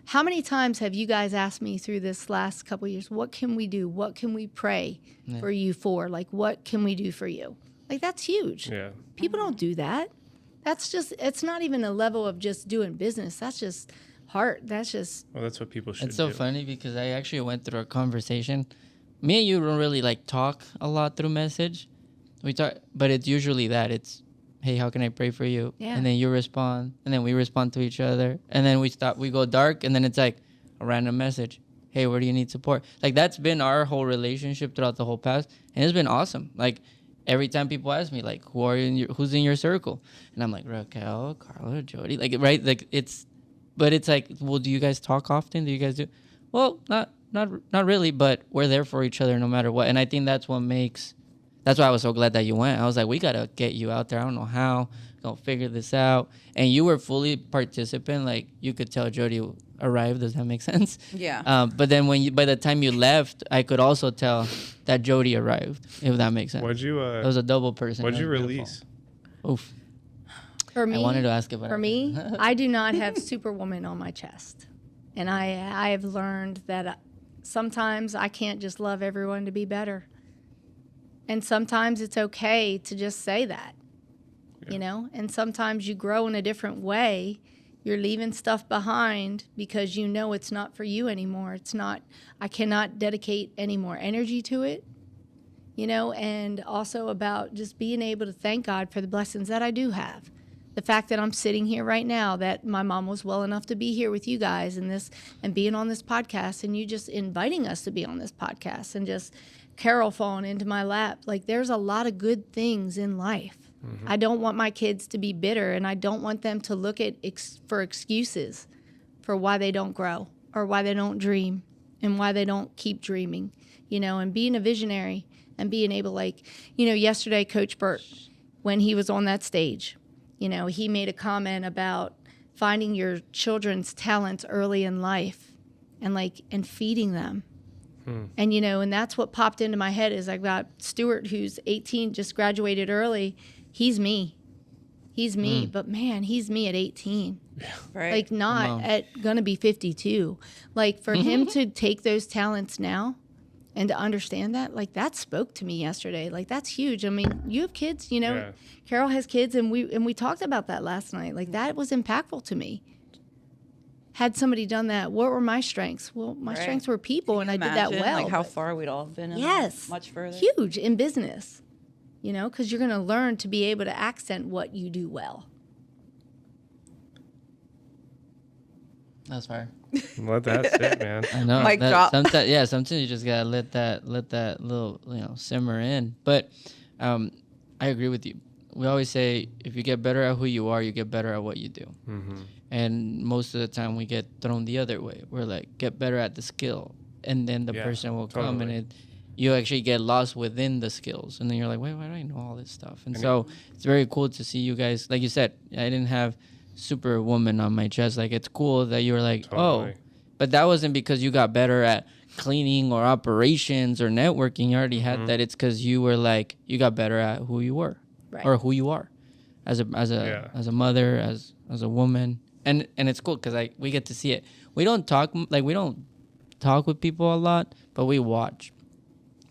How many times have you guys asked me through this last couple of years, what can we do? What can we pray for you for? Like, what can we do for you? Like, that's huge. Yeah. People don't do that. That's just, it's not even a level of just doing business. That's just heart. That's just. Well, that's what people should do. It's so funny because I actually went through a conversation. Me and you don't really like talk a lot through message. We talk, but it's usually that it's, hey, how can I pray for you? Yeah. And then you respond, and then we respond to each other, and then we go dark, and then it's like a random message. Hey, where do you need support? Like that's been our whole relationship throughout the whole past, and it's been awesome. Like every time people ask me, like, who's in your circle? And I'm like, Raquel, Carla, Jody, like, right? Like but it's like, well, do you guys talk often? Do you guys do? Well, not really, but we're there for each other no matter what. And I think that's why I was so glad that you went. I was like, we got to get you out there. I don't know how. Gonna figure this out. And you were fully participant. Like you could tell Jody arrived. Does that make sense? Yeah. But then by the time you left, I could also tell that Jody arrived, if that makes sense. What'd you, it was a double person. what'd you It was release? beautiful. Oof. For me, I wanted to ask it, but for me, I do not have Superwoman on my chest. And I have learned that sometimes I can't just love everyone to be better. And sometimes it's okay to just say that, you know? And sometimes you grow in a different way. You're leaving stuff behind because you know it's not for you anymore. I cannot dedicate any more energy to it, you know? And also about just being able to thank God for the blessings that I do have. The fact that I'm sitting here right now, that my mom was well enough to be here with you guys and being on this podcast, and you just inviting us to be on this podcast, and just Carol falling into my lap. Like, there's a lot of good things in life. Mm-hmm. I don't want my kids to be bitter, and I don't want them to look at for excuses for why they don't grow or why they don't dream and why they don't keep dreaming, you know, and being a visionary and being able, like, you know, yesterday, Coach Burt, when he was on that stage, you know, he made a comment about finding your children's talents early in life and feeding them. And, you know, and that's what popped into my head is I've got Stuart, who's 18, just graduated early. He's me. But, man, he's me at 18. Yeah. Right. Like, not at going to be 52. Like, for him to take those talents now and to understand that, like, that spoke to me yesterday. Like, that's huge. I mean, you have kids, you know. Yeah. Carol has kids, and we talked about that last night. Like, that was impactful to me. Had somebody done that, what were my strengths? Well, my strengths were people, and I did that well. Like how far we'd all been. Yes, much further. Huge in business, you know, because you're going to learn to be able to accent what you do well. That's fire. Let that sit, man. I know. Mic drop. Sometimes you just gotta let that little simmer in. But I agree with you. We always say if you get better at who you are, you get better at what you do. Mm-hmm. And most of the time we get thrown the other way. We're like, get better at the skill, and then the person will come and you actually get lost within the skills, and then you're like, wait, why do I know all this stuff? And so it's very cool to see you guys. Like you said, I didn't have Superwoman on my chest. Like, it's cool that you were like, oh, but that wasn't because you got better at cleaning or operations or networking. You already had that. It's because you were like, you got better at who you were or who you are as a mother, as a woman. and it's cool because like we get to see it. We don't talk with people a lot, but we watch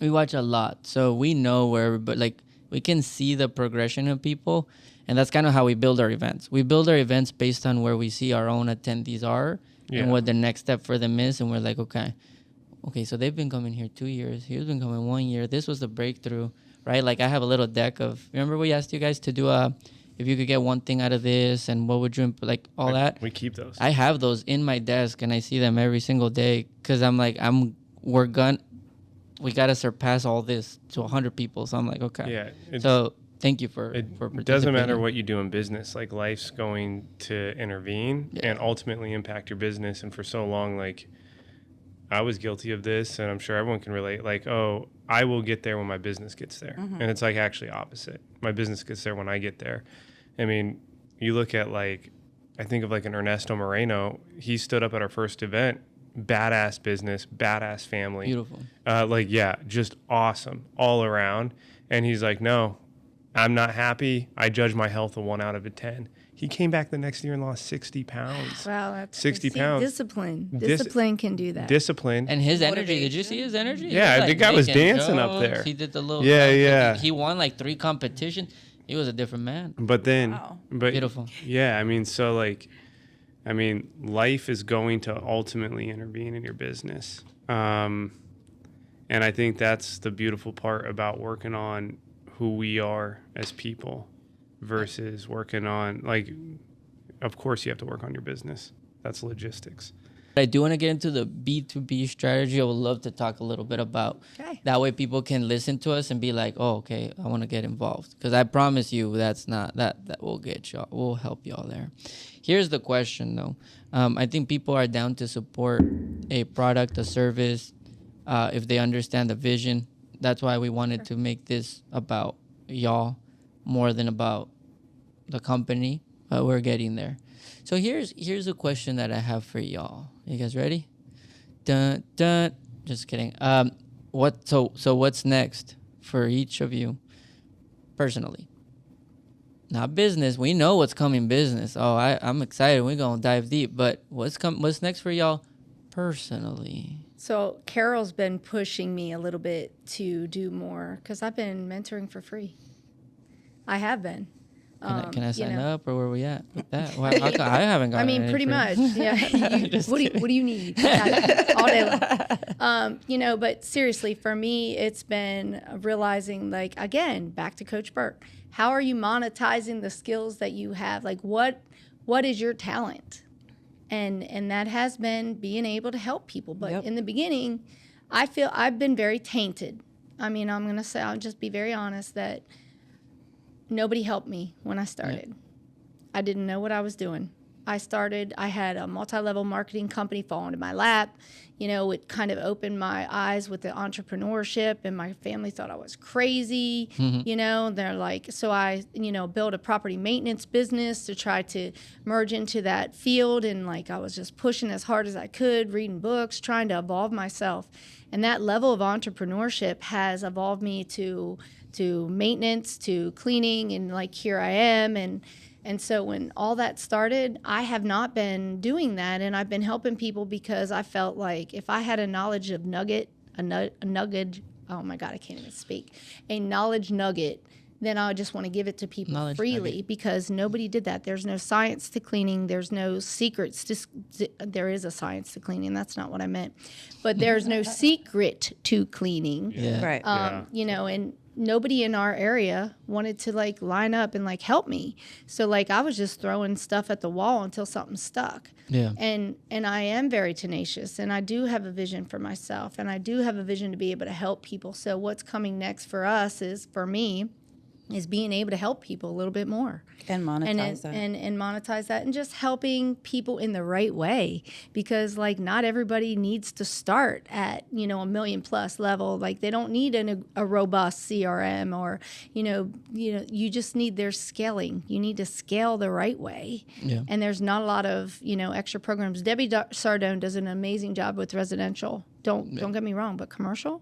a lot, so we know where, but like we can see the progression of people, and that's kind of how we build our events. We build our events based on where we see our own attendees are and what the next step for them is, and we're like, okay, so they've been coming here 2 years. He's been coming 1 year. This was the breakthrough, right? Like I have a little deck of, remember we asked you guys to do if you could get one thing out of this, and what would you, like all that. We keep those. I have those in my desk, and I see them every single day because I'm like, we got to surpass all this to 100 people. So I'm like, okay. Yeah. So thank you for It participating. doesn't matter what you do in business. Like life's going to intervene and ultimately impact your business. And for so long, like I was guilty of this, and I'm sure everyone can relate. Like, oh, I will get there when my business gets there. And it's like actually opposite. My business gets there when I get there. I mean, you look at like, I think of like an Ernesto Moreno. He stood up at our first event. Badass business, badass family. Beautiful. Just awesome all around. And he's like, no, I'm not happy. I judge my health a 1 out of 10. He came back the next year and lost 60 pounds. Wow, that's 60 pounds. Discipline can do that. Discipline. And his energy, did you see his energy? Yeah, He was, the guy was making dancing up there. He did the little. Yeah. He won like 3 competitions. He was a different man. But then, Wow. Beautiful. Yeah, I mean, so like, life is going to ultimately intervene in your business. And I think that's the beautiful part about working on who we are as people versus working on, like, of course you have to work on your business. That's logistics. I do want to get into the B2B strategy. I would love to talk a little bit about. Okay. That way people can listen to us and be like, oh, okay, I want to get involved. Because I promise you that's not, that will get y'all, we'll help y'all there. Here's the question though. I think people are down to support a product, a service, if they understand the vision. That's why we wanted to make this about y'all more than about the company, but we're getting there. So here's a question that I have for y'all. You guys ready? Dun dun. Just kidding. So what's next for each of you personally? Not business. We know what's coming business. Oh, I'm excited. We're gonna dive deep. But what's next for y'all personally? So Carol's been pushing me a little bit to do more because I've been mentoring for free. I have been. Can I sign up, or where are we at with that? Well, I haven't gotten I mean, any pretty free. much. Yeah. What do you need? All day long. But seriously, for me, it's been realizing, like, again, back to Coach Burke. How are you monetizing the skills that you have? Like, what is your talent? And that has been being able to help people. But in the beginning, I feel I've been very tainted. I mean, I'll just be very honest that nobody helped me when I started. Yep. I didn't know what I was doing. I had a multi-level marketing company fall into my lap. It kind of opened my eyes with the entrepreneurship, and my family thought I was crazy. They're like, so I, built a property maintenance business to try to merge into that field. And like, I was just pushing as hard as I could, reading books, trying to evolve myself. And that level of entrepreneurship has evolved me to maintenance, to cleaning, and like here I am. And so when all that started, I have not been doing that, and I've been helping people because I felt like if I had a knowledge of nugget, oh my God, I can't even speak, a knowledge nugget, then I would just want to give it to people freely because nobody did that. There's no science to cleaning. There's no secrets there is a science to cleaning. That's not what I meant. But there's no secret to cleaning. Yeah. Right. And nobody in our area wanted to like line up and like help me. So like I was just throwing stuff at the wall until something stuck. Yeah. And I am very tenacious, and I do have a vision for myself, and I do have a vision to be able to help people. So what's coming next for us for me is being able to help people a little bit more. And monetize that. And monetize that, and just helping people in the right way, because like not everybody needs to start at, a $1 million+ level. Like they don't need a robust CRM or, you just need their scaling. You need to scale the right way. Yeah. And there's not a lot of, extra programs. Debbie Sardone does an amazing job with residential. Don't get me wrong, but commercial,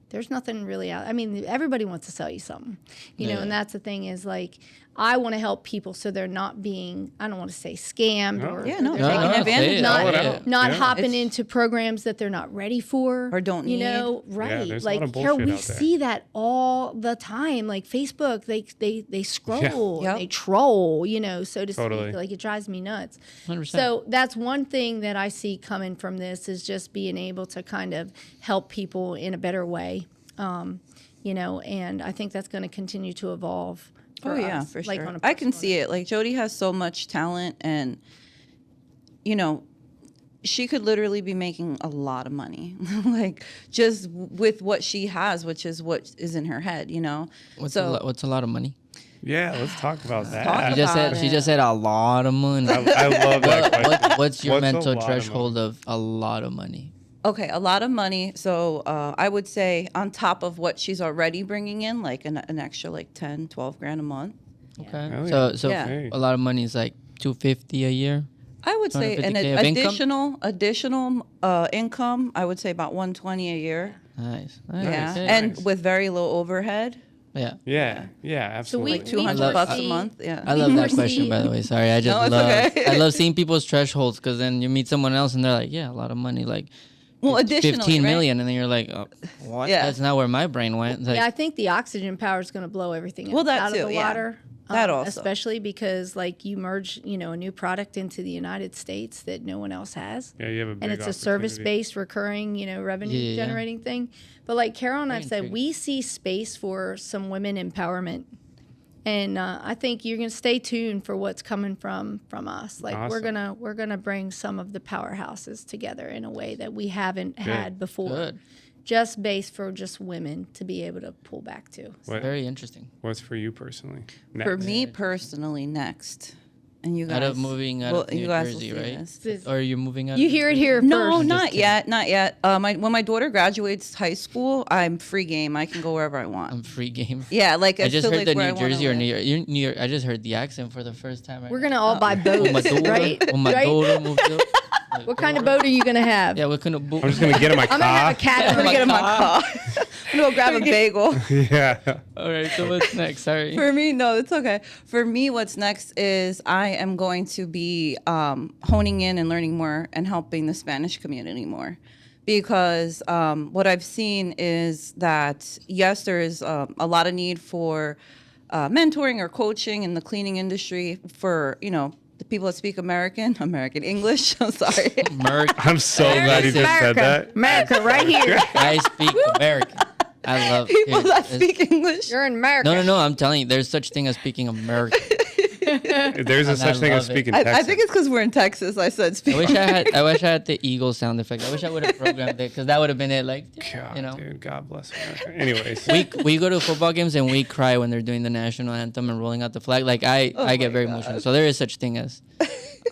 there's nothing really out. I mean, everybody wants to sell you something, and that's the thing is like, I want to help people so they're not being, I don't want to say scammed or Yeah, no, they're taking advantage not, not Yeah. hopping into programs that they're not ready for Or don't you need. know, Yeah, right? there's a lot Like, of Carol, bullshit we out there. see that all the time. Like Facebook, they scroll, Yep. and they troll, you know, so to Totally. speak. Like, it drives me nuts. 100%. So that's one thing that I see coming from this is just being able to kind of help people in a better way, you know, and I think that's going to continue to evolve. Oh yeah, us, for like, sure. on a I can personal see it. Like Jody has so much talent, and you know, she could literally be making a lot of money, like just with what she has, which is what is in her head. You know, What's so what's a lot of money? Yeah, let's talk about that. Talk She just about said she it. just said a lot of money. I love that question. What's your What's a mental lot of threshold of a lot of money? okay, a lot of money. So I would say on top of what she's already bringing in, like an extra like 10, 12 grand a month. Okay. Oh, yeah. So Yeah. Hey. a lot of money is like 250 a year. I would say an 250K of income? additional income. I would say about 120 a year. Nice. Yeah, Okay. and with very low overhead, Yeah. Yeah, yeah, absolutely. like 200 love- bucks a see- month. Yeah. I love that Foresee- question, by the way. Sorry, I just No, it's love. okay. I love seeing people's thresholds because then you meet someone else and they're like, "Yeah, a lot of money, like Well, additionally, 15 right? million," and then you're like, oh, "What? Yeah. That's not where my brain went." It's like, Yeah, I think the oxygen power is going to blow everything Well, that out too, of the yeah. water. That also. Especially because like you merge, you know, a new product into the United States that no one else has. Yeah, you have a big And it's a opportunity. service-based, recurring, you know, revenue Yeah. generating thing. But like Carol and I've said, intriguing. we see space for some women empowerment. And I think you're going to stay tuned for what's coming from us. Like Awesome. we're gonna bring some of the powerhouses together in a way that we haven't had before. Good. Just based for just women to be able to pull back to. What- very interesting. What's for you personally? For Next. me personally, next, and you guys Out of moving out of New you guys will Jersey, see right? this. Or you're moving out? You of New hear it Jersey? here No, first. not yet, not yet. When my daughter graduates high school, I'm free game. I can go wherever I want. I'm free game. Yeah, like I just feel heard like the where I New wanna Jersey or live. New York. New York. I just heard the accent for the first time. We're gonna all buy When my boats, daughter, right? when my Right? daughter moved up. Like, What kind of boat are you gonna have? Yeah, what kind of boat? I'm just gonna get in my I'm gonna have a car. cat. I'm gonna get in my car. I'm gonna go grab a bagel. Yeah. All right, so what's next? Sorry. For me, no, it's okay. For me, what's next is I am going to be honing in and learning more and helping the Spanish community more. Because what I've seen is that, yes, there is a lot of need for mentoring or coaching in the cleaning industry for, you know, the people that speak American English. I'm sorry. Merc. I'm so glad you just said that. America, right here. I speak American. I love People dude, that it's- speak English. You're in America. No. I'm telling you, there's such thing as speaking American. There's a And such I thing as love it. speaking I Texas. think it's because we're in Texas. I said speak. I wish I had the eagle sound effect. I wish I would have programmed it because that would have been it. Like, God, you know, dude, God bless America. Anyways, we go to football games and we cry when they're doing the national anthem and rolling out the flag. Like I get very emotional. So there is such thing as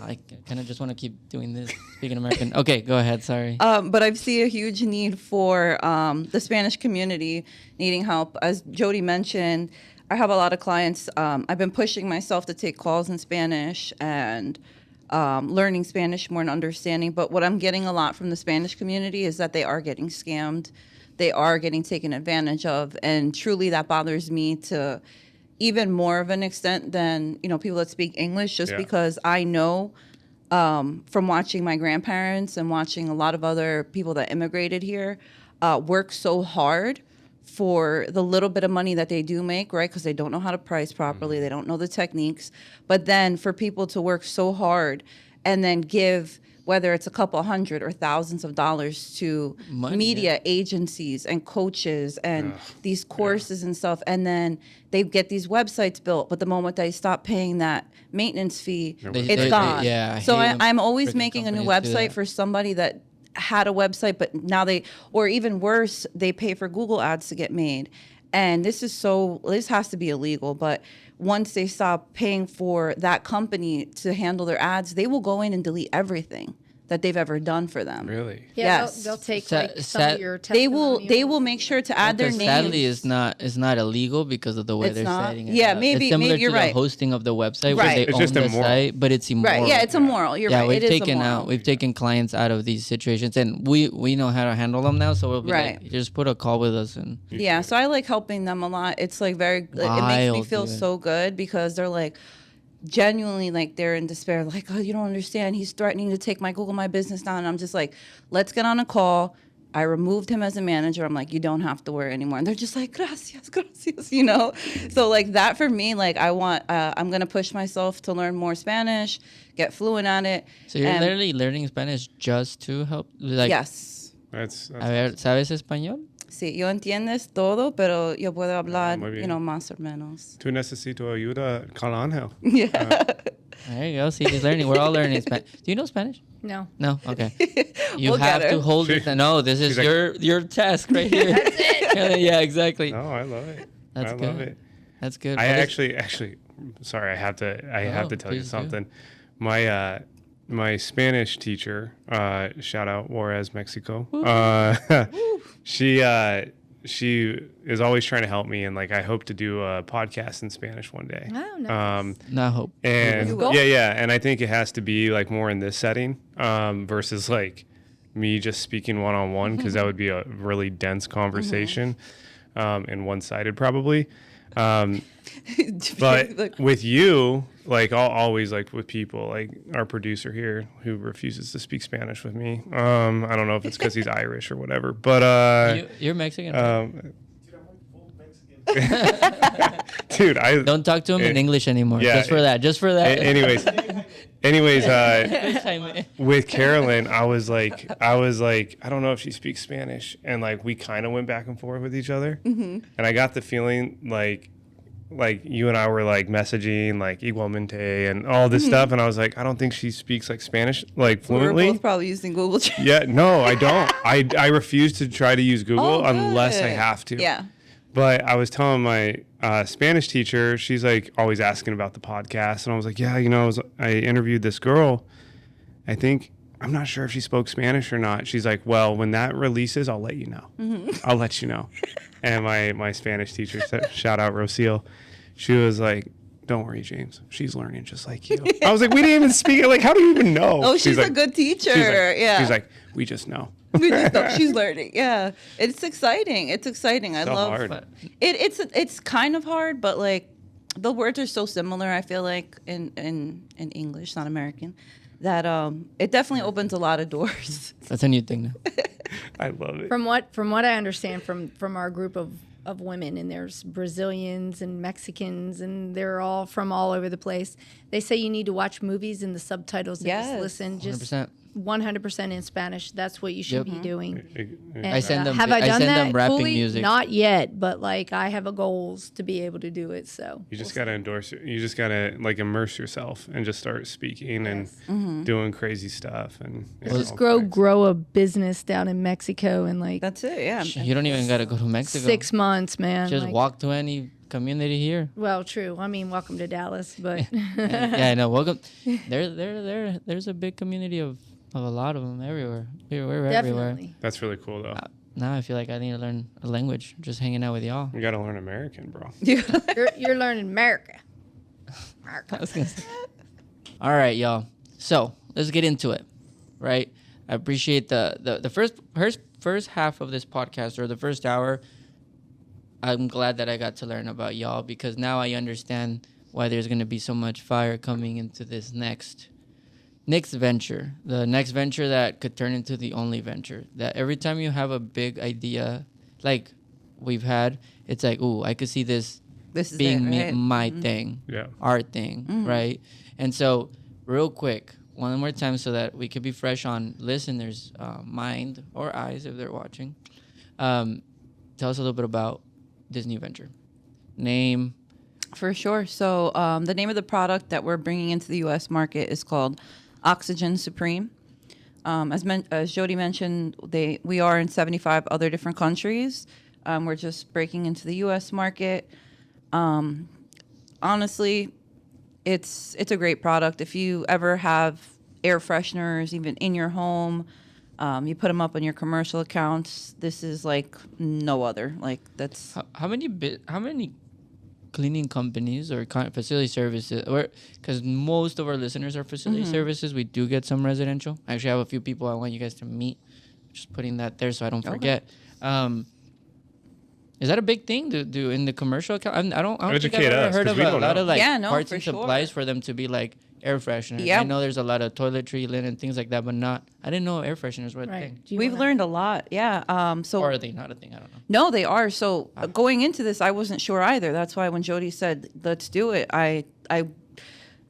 I kind of just want to keep doing this, speaking American. Okay, go ahead. Sorry. But I see a huge need for the Spanish community needing help. As Jody mentioned, I have a lot of clients. I've been pushing myself to take calls in Spanish and learning Spanish more and understanding. But what I'm getting a lot from the Spanish community is that they are getting scammed. They are getting taken advantage of. And truly that bothers me to even more of an extent than, you know, people that speak English, just Yeah. because I know from watching my grandparents and watching a lot of other people that immigrated here work so hard for the little bit of money that they do make, right? Because they don't know how to price properly, they don't know the techniques. But then for people to work so hard and then give, whether it's a couple hundred or thousands of dollars to Money, media agencies and coaches and these courses and stuff, and then they get these websites built, but the moment they stop paying that maintenance fee, it's gone. yeah, I So hate when I'm always freaking making a new companies do website that. for somebody that had a website, but now or even worse, they pay for Google ads to get made. And this has to be illegal, but once they stop paying for that company to handle their ads, they will go in and delete everything that they've ever done for them. Really? Yeah, Yes. they'll take Sa- like some sa- of your They will testimonials. make sure to add their Because names. sadly, it's not illegal because of the way It's they're not? setting it. Yeah, up. maybe- it's similar maybe you're to the right. hosting of the website where Right. they It's own just the immoral. site, but it's immoral. Right. Yeah, it's immoral. You're Yeah, right. we've It is taken immoral. we've taken clients out of these situations, and we know how to handle them now. So we'll be Right. like, just put a call with us, and Yeah, so I like helping them a lot. It's like very, it makes me Wild, feel dude. so good because they're like, genuinely, like they're in despair. Like, oh, you don't understand. He's threatening to take my Google My Business down. And I'm just like, let's get on a call. I removed him as a manager. I'm like, you don't have to worry anymore. And they're just like, gracias, gracias, you know? So like that for me, like I'm going to push myself to learn more Spanish, get fluent at it. so you're And- literally learning Spanish just to help. Like, yes. That's A ver, ¿sabes español? Sí, yo entiendes todo, pero yo puedo hablar, muy bien. you know, más o menos. Tú necesito ayuda con Ángel. Yeah. There you go. See, he's learning. We're all learning Spanish. Do you know Spanish? No. No. Okay. You We'll get have to her. hold it. No, this is She's like- your task right here. That's it. Yeah, exactly. No, I love it. That's I good. love it. That's good. I Well, this- actually, sorry, I have to tell you please do. something. My Spanish teacher, shout out Juarez, Mexico. She is always trying to help me, and like I hope to do a podcast in Spanish one day. Oh, nice. No hope. And You will? yeah, and I think it has to be like more in this setting versus like me just speaking one on one, because that would be a really dense conversation and one sided probably. But Like, with you, like I'll always like with people like our producer here who refuses to speak Spanish with me. I don't know if it's because he's Irish or whatever, but You're Mexican. dude, I Don't talk to him in English anymore. yeah, just for that. Just for that. anyways, Time- with Carolyn, I was like, I don't know if she speaks Spanish, and like we kind of went back and forth with each other, and I got the feeling like you and I were like messaging like igualmente and all this stuff, and I was like, I don't think she speaks like Spanish like we were fluently. both probably using Google Chat. Yeah, no, I don't. I refuse to try to use Google Oh, unless I good. have to. Yeah. But I was telling my Spanish teacher, she's like always asking about the podcast. And I was like, yeah, you know, I interviewed this girl. I'm not sure if she spoke Spanish or not. She's like, well, when that releases, I'll let you know. I'll let you know. And my Spanish teacher, shout out Rocio, she was like, don't worry, James. She's learning just like you. I was like, we didn't even speak it. Like, how do you even know? Oh, she's like, a good teacher. She's Yeah. like, we just know. We just know she's learning. Yeah. It's exciting. It's exciting. I So love hard. it's kind of hard, but like the words are so similar, I feel like in English, not American, that it definitely opens a lot of doors. That's a new thing now. I love it. From what I understand from our group of women, and there's Brazilians and Mexicans, and they're all from all over the place. They say you need to watch movies and the subtitles and Yes. just listen, just 100%. 100% in Spanish. That's what you should Yep. be doing. And, I send them- have I I done send that them rapping fully? music. Not yet, but like I have a goals to be able to do it. So You just gotta endorse it. You just gotta like immerse yourself and just start speaking and doing crazy stuff and it's just all great. grow a business down in Mexico in like That's it. Yeah. You don't even gotta go to Mexico. 6 months, man. Just Like, walk to any community here. Well, true. I mean, welcome to Dallas, but Yeah, I know. Welcome. There's a big community of a lot of them everywhere. We're everywhere. definitely. That's really cool though. Now I feel like I need to learn a language. Just hanging out with y'all. You gotta learn American, bro. You're learning America. I was gonna say. All right, y'all. So let's get into it. Right. I appreciate the first half of this podcast, or the first hour. I'm glad that I got to learn about y'all, because now I understand why there's gonna be so much fire coming into this next venture. The next venture that could turn into the only venture. That every time you have a big idea, like we've had, it's like, ooh, I could see this This is being it, right? my thing, Yeah. our thing, right? And so, real quick, one more time, so that we could be fresh on listeners' mind or eyes if they're watching. Tell us a little bit about this new venture. Name. For sure. So the name of the product that we're bringing into the U.S. market is called Oxygen Supreme. As Jody mentioned, we are in 75 other different countries. We're just breaking into the U.S. market. Honestly, it's a great product. If you ever have air fresheners, even in your home. You put them up on your commercial accounts. This is like no other. Like that's How many cleaning companies or facility services, or because most of our listeners are facility services, we do get some residential. I actually have a few people I want you guys to meet. Just putting that there so I don't forget. Is that a big thing to do in the commercial account? I don't think I've Educate ever us, heard 'cause of we a don't lot know. of like Yeah, no, parts for and sure. supplies for them to be like air fresheners. Yeah. I know there's a lot of toiletry, linen, things like that, but not. I didn't know air fresheners were a Right. thing. Do you we've wanna- learned a lot. Yeah. So Or are they not a thing? I don't know. no, they are. So going into this, I wasn't sure either. That's why when Jody said, "Let's do it," I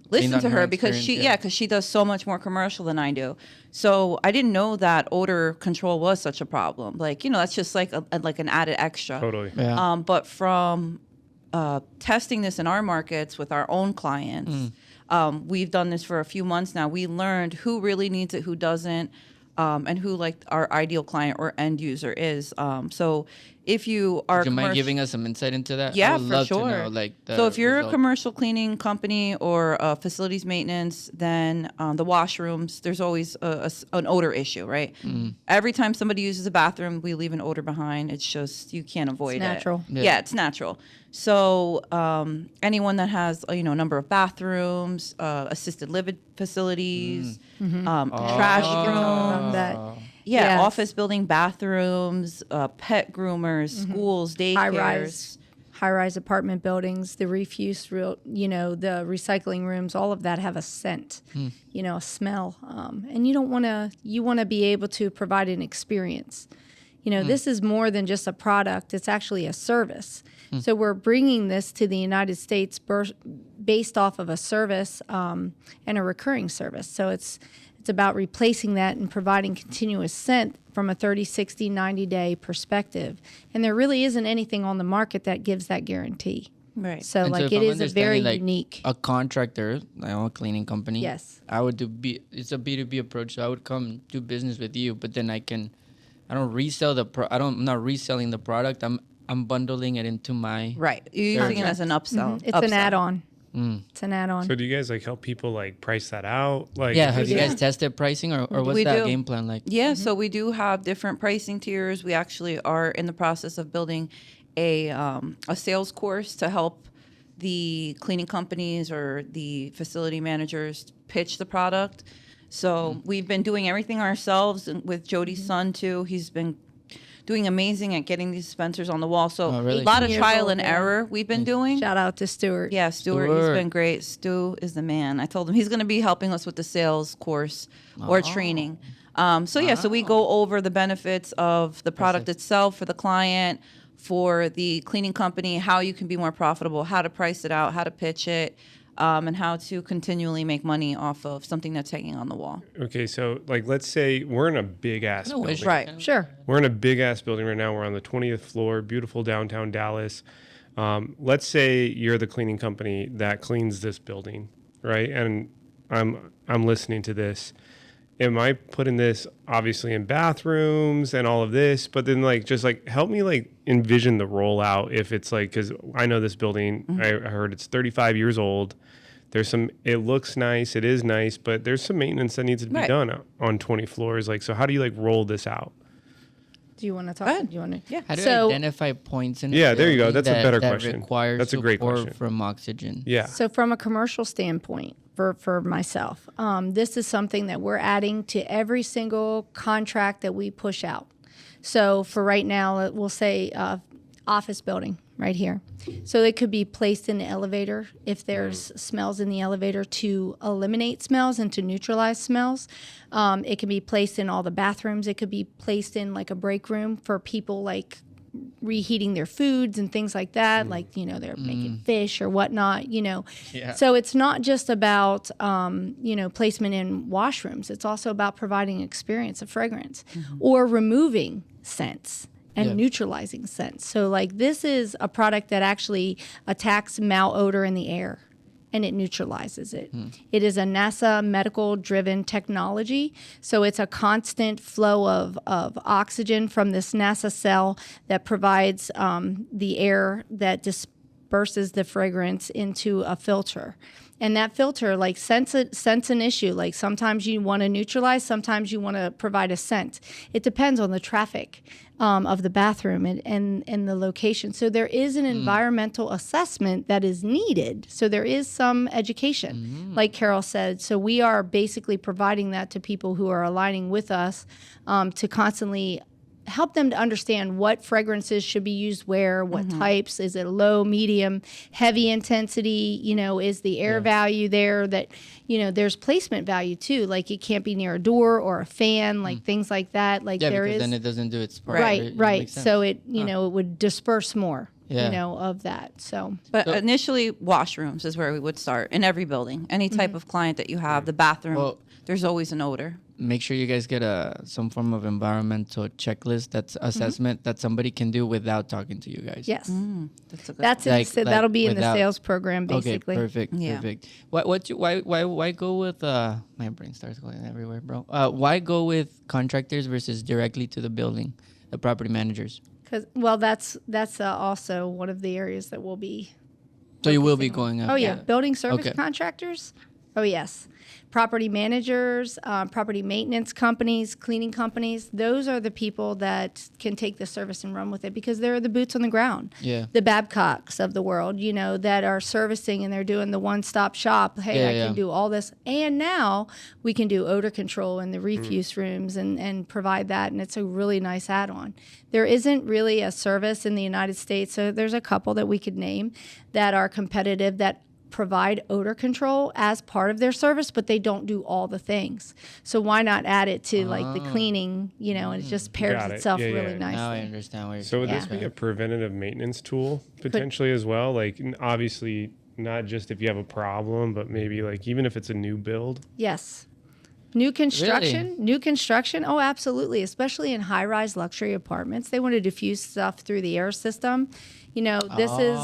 listened on to her her because experience, yeah. because she does so much more commercial than I do. So I didn't know that odor control was such a problem. Like that's just like like an added extra. Totally. Yeah. But from testing this in our markets with our own clients, we've done this for a few months now. We learned who really needs it, who doesn't, and who like our ideal client or end user is. So if you are Would you mind commerci- giving us some insight into that? I yeah, would for love sure. to know, like, So if you're a result. commercial cleaning company or facilities maintenance, then the washrooms, there's always an odor issue, right? Every time somebody uses a bathroom, we leave an odor behind. It's just you can't avoid it. natural. Yeah. It's natural. So anyone that has a number of bathrooms, assisted living facilities, trash rooms. that. Yeah, Yes. office building bathrooms, pet groomers, schools, daycares. high rise apartment buildings, the refuse, the recycling rooms, all of that have a scent, a smell, and you want to be able to provide an experience. This is more than just a product; it's actually a service. So we're bringing this to the United States based off of a service and a recurring service. So it's about replacing that and providing continuous scent from a 30, 60, 90-day perspective. And there really isn't anything on the market that gives that guarantee. Right. So, And like, if it I'm is a very understanding, like, unique. A contractor, a cleaning company. Yes. I would it's a B2B approach. So I would come do business with you, but then I don't resell I'm not reselling the product. I'm bundling it into my. Right. You're using it as an upsell. It's an add-on. It's an add-on. So do you guys like help people like price that out? Like, Yeah, have you guys tested pricing or what's We that do. game plan like? Yeah, so we do have different pricing tiers. We actually are in the process of building a sales course to help the cleaning companies or the facility managers pitch the product. So we've been doing everything ourselves, and with Jody's son too. He's been doing amazing at getting these dispensers on the wall. So Oh, really? a lot of 18 years trial old and now. error we've been doing. Shout out to Stuart. Yeah, Stuart, he's been great. Stu is the man. I told him he's going to be helping us with the sales course or training. So we go over the benefits of the product itself for the client, for the cleaning company, how you can be more profitable, how to price it out, how to pitch it, and how to continually make money off of something that's hanging on the wall. Okay, so like let's say we're in a big ass No building. wish. Right. Sure. We're in a big ass building right now. We're on the 20th floor, beautiful downtown Dallas. Let's say you're the cleaning company that cleans this building, right? And I'm listening to this. Am I putting this obviously in bathrooms and all of this? But then like just like help me like envision the rollout if it's like, because I know this building. I heard it's 35 years old. There's it looks nice. It is nice, but there's some maintenance that needs to be Right. done on 20 floors. Like, so how do you like roll this out? Do you want to talk? Go ahead. Do you want to? Yeah. How do So- you identify points in? Yeah, there you go. building That's a better that question. Requires That's a great support question. from oxygen. Yeah. So from a commercial standpoint, for myself, this is something that we're adding to every single contract that we push out. So for right now, we'll say office building right here. So it could be placed in the elevator if there's smells in the elevator to eliminate smells and to neutralize smells. It can be placed in all the bathrooms. It could be placed in like a break room for people like reheating their foods and things like that, like, they're making fish or whatnot, Yeah. So it's not just about, placement in washrooms. It's also about providing experience of fragrance or removing scents and Yeah. neutralizing scents. So like this is a product that actually attacks malodor in the air and it neutralizes it. It is a NASA medical driven technology. So it's a constant flow of oxygen from this NASA cell that provides the air that disperses the fragrance into a filter. And that filter, like, sense an issue. Like, sometimes you want to neutralize, sometimes you want to provide a scent. It depends on the traffic of the bathroom and the location. So there is an environmental assessment that is needed. So there is some education, like Carol said. So we are basically providing that to people who are aligning with us to constantly help them to understand what fragrances should be used where, what types, is it low, medium, heavy intensity, is the air value there, that, there's placement value too. Like, it can't be near a door or a fan, like things like that. Like, there because is, then it doesn't do its part. right. So it, it would disperse more, of that. So, But initially, washrooms is where we would start in every building. Any type of client that you have, the bathroom, there's always an odor. Make sure you guys get some form of environmental checklist, that's assessment that somebody can do without talking to you guys. yes. That's a good That's that'll be in the sales program, basically. Okay, perfect, Yeah. perfect. Why go with my brain starts going everywhere, bro? Why go with contractors versus directly to the building, the property managers? That's also one of the areas that we'll be. So you will be going up. Oh yeah, building service Okay. contractors. Oh yes, property managers, property maintenance companies, cleaning companies. Those are the people that can take the service and run with it because they're the boots on the ground. Yeah. The Babcocks of the world, that are servicing and they're doing the one-stop shop. Hey, I can do all this, and now we can do odor control in the refuse rooms and provide that, and it's a really nice add-on. There isn't really a service in the United States, so there's a couple that we could name that are competitive that provide odor control as part of their service, but they don't do all the things. So why not add it to like the cleaning, and it just pairs itself really nicely. Now I understand what you're So would saying. this be a preventative maintenance tool potentially as well? Like, obviously not just if you have a problem, but maybe like even if it's a new build. Yes. New construction, Really? new construction. Oh, absolutely. Especially in high-rise luxury apartments. They want to diffuse stuff through the air system. This is,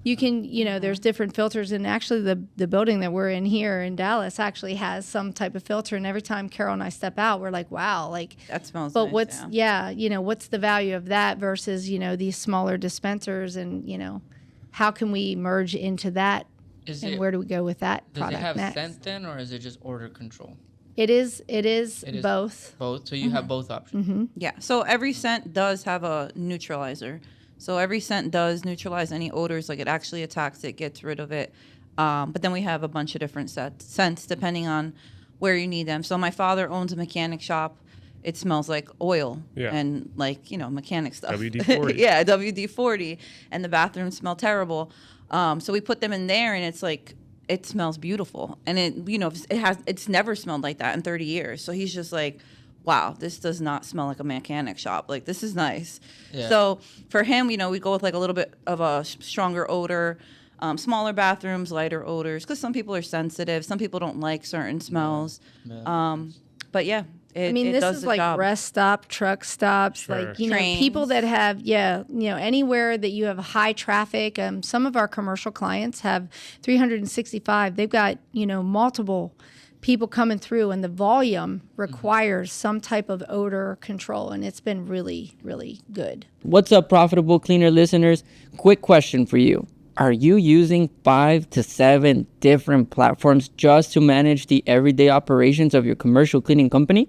you can, there's different filters. And actually the building that we're in here in Dallas actually has some type of filter. And every time Carol and I step out, we're like, wow, like That smells but nice, what's, what's the value of that versus, these smaller dispensers and, how can we merge into that? Where do we go with that Does product it have next? scent then, or is it just odor control? It is both. Both. So you have both options. Yeah. So every scent does have a neutralizer. So every scent does neutralize any odors. Like, it actually attacks it, gets rid of it. But then we have a bunch of different scents depending on where you need them. So my father owns a mechanic shop. It smells like oil and like, mechanic stuff. WD-40. Yeah, WD-40. And the bathrooms smell terrible. So we put them in there, and it's like, it smells beautiful. And it's never smelled like that in 30 years. So he's just like, wow, this does not smell like a mechanic shop. Like, this is nice. Yeah. So for him, we go with like a little bit of a stronger odor, smaller bathrooms, lighter odors, because some people are sensitive. Some people don't like certain smells. But yeah, it this does is the like job. rest stop, truck stops, Sure. like, Trains. people that have, anywhere that you have high traffic. Some of our commercial clients have 365. They've got, multiple people coming through, and the volume requires some type of odor control, and it's been really, really good. What's up, Profitable Cleaner listeners? Quick question for you. Are you using 5 to 7 different platforms just to manage the everyday operations of your commercial cleaning company?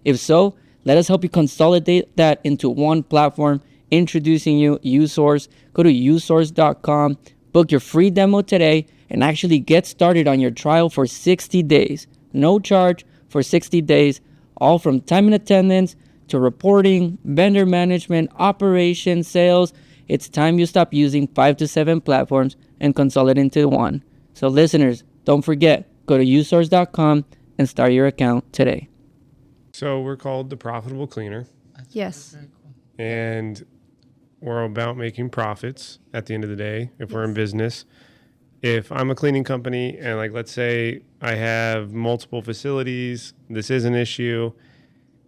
If so, let us help you consolidate that into one platform. Introducing you uSource. Go to usource.com, book your free demo today, and actually get started on your trial for 60 days. No charge for 60 days, all from time and attendance to reporting, vendor management, operations, sales. It's time you stop using 5 to 7 platforms and consolidate into one. So listeners, don't forget, go to usource.com and start your account today. So we're called the Profitable Cleaner, Yes. and we're about making profits at the end of the day if we're in business. If I'm a cleaning company and, like, let's say I have multiple facilities, this is an issue,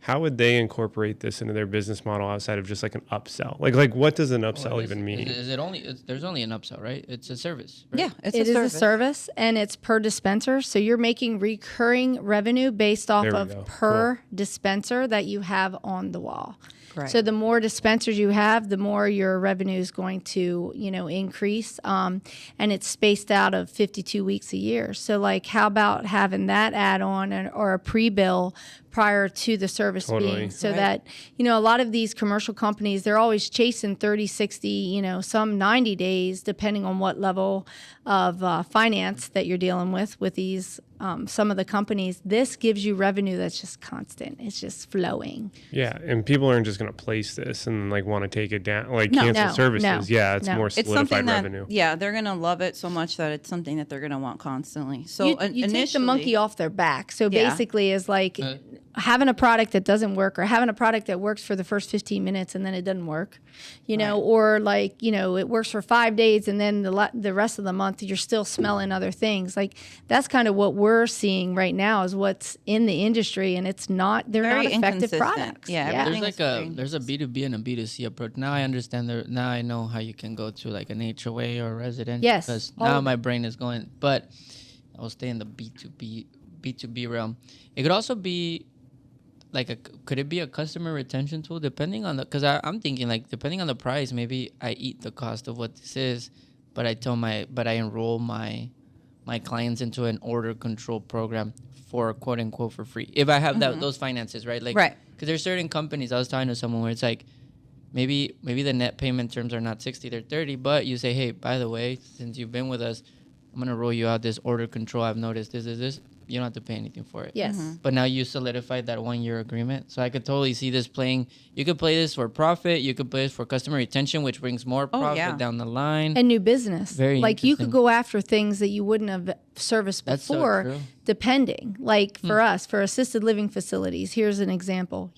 how would they incorporate this into their business model outside of just like an upsell? Like what does an upsell even mean? Is it only? There's only an upsell, right? It's a service. Right? Yeah, It is a service, and it's per dispenser. So you're making recurring revenue based off There we of go. per dispenser that you have on the wall. Right. So the more dispensers you have, the more your revenue is going to, increase. And it's spaced out of 52 weeks a year. So like, how about having that add on or a pre-bill prior to the service Totally. being so Right. that, a lot of these commercial companies, they're always chasing 30, 60, some 90 days, depending on what level of finance that you're dealing with these, some of the companies. This gives you revenue that's just constant. It's just flowing. Yeah, and people aren't just going to place this and like want to take it down, like No, cancel no, services. no, Yeah, it's no. more It's solidified something that, revenue. yeah, they're going to love it so much that it's something that they're going to want constantly. So You take the initially- monkey off their back. So Yeah. basically, is like having a product that doesn't work, or having a product that works for the first 15 minutes and then it doesn't work, or like, it works for 5 days and then the rest of the month you're still smelling other things. Like that's kind of what we're seeing right now is what's in the industry, and they're Very not effective inconsistent. products. Yeah, There's everything like is there's a B2B and a B2C approach. Now I understand now I know how you can go to like an HOA or a resident. Yes, Because all now of my brain is going, but I'll stay in the B2B realm. It could also be could it be a customer retention tool depending on because I'm thinking like depending on the price, maybe I eat the cost of what this is, but I enroll my clients into an order control program for quote unquote for free. If I have those finances, right? Like, Right. Because there's certain companies, I was talking to someone where it's like, maybe the net payment terms are not 60, they're 30, but you say, hey, by the way, since you've been with us, I'm going to roll you out this order control. I've noticed this. You don't have to pay anything for it. Yes. But now you solidified that 1 year agreement. So I could totally see this playing. You could play this for profit. You could play this for customer retention, which brings more profit yeah. down the line. And new business. Very like you interesting. could go after things that you wouldn't have serviced That's so before, true. depending. Like for us, for assisted living facilities, here's an example.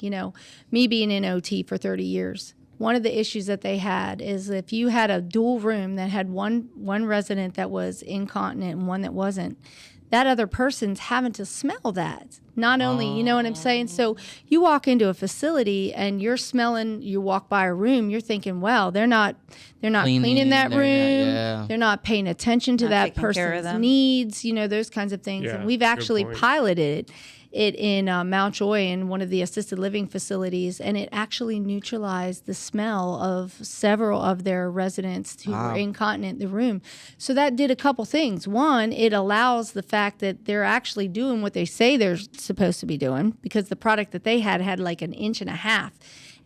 Me being in OT for 30 years. One of the issues that they had is if you had a dual room that had one resident that was incontinent and one that wasn't, that other person's having to smell that. Not only, you know what I'm saying? So you walk into a facility and you're smelling, you walk by a room, you're thinking, well, they're not cleaning that they're not- room. yeah. They're not paying attention to Not that taking care of person's them. needs, those kinds of things. Yeah, And we've good actually point. piloted it in Mount Joy in one of the assisted living facilities, and it actually neutralized the smell of several of their residents who were incontinent in the room. So that did a couple things. One, it allows the fact that they're actually doing what they say they're supposed to be doing, because the product that they had like 1.5 inches.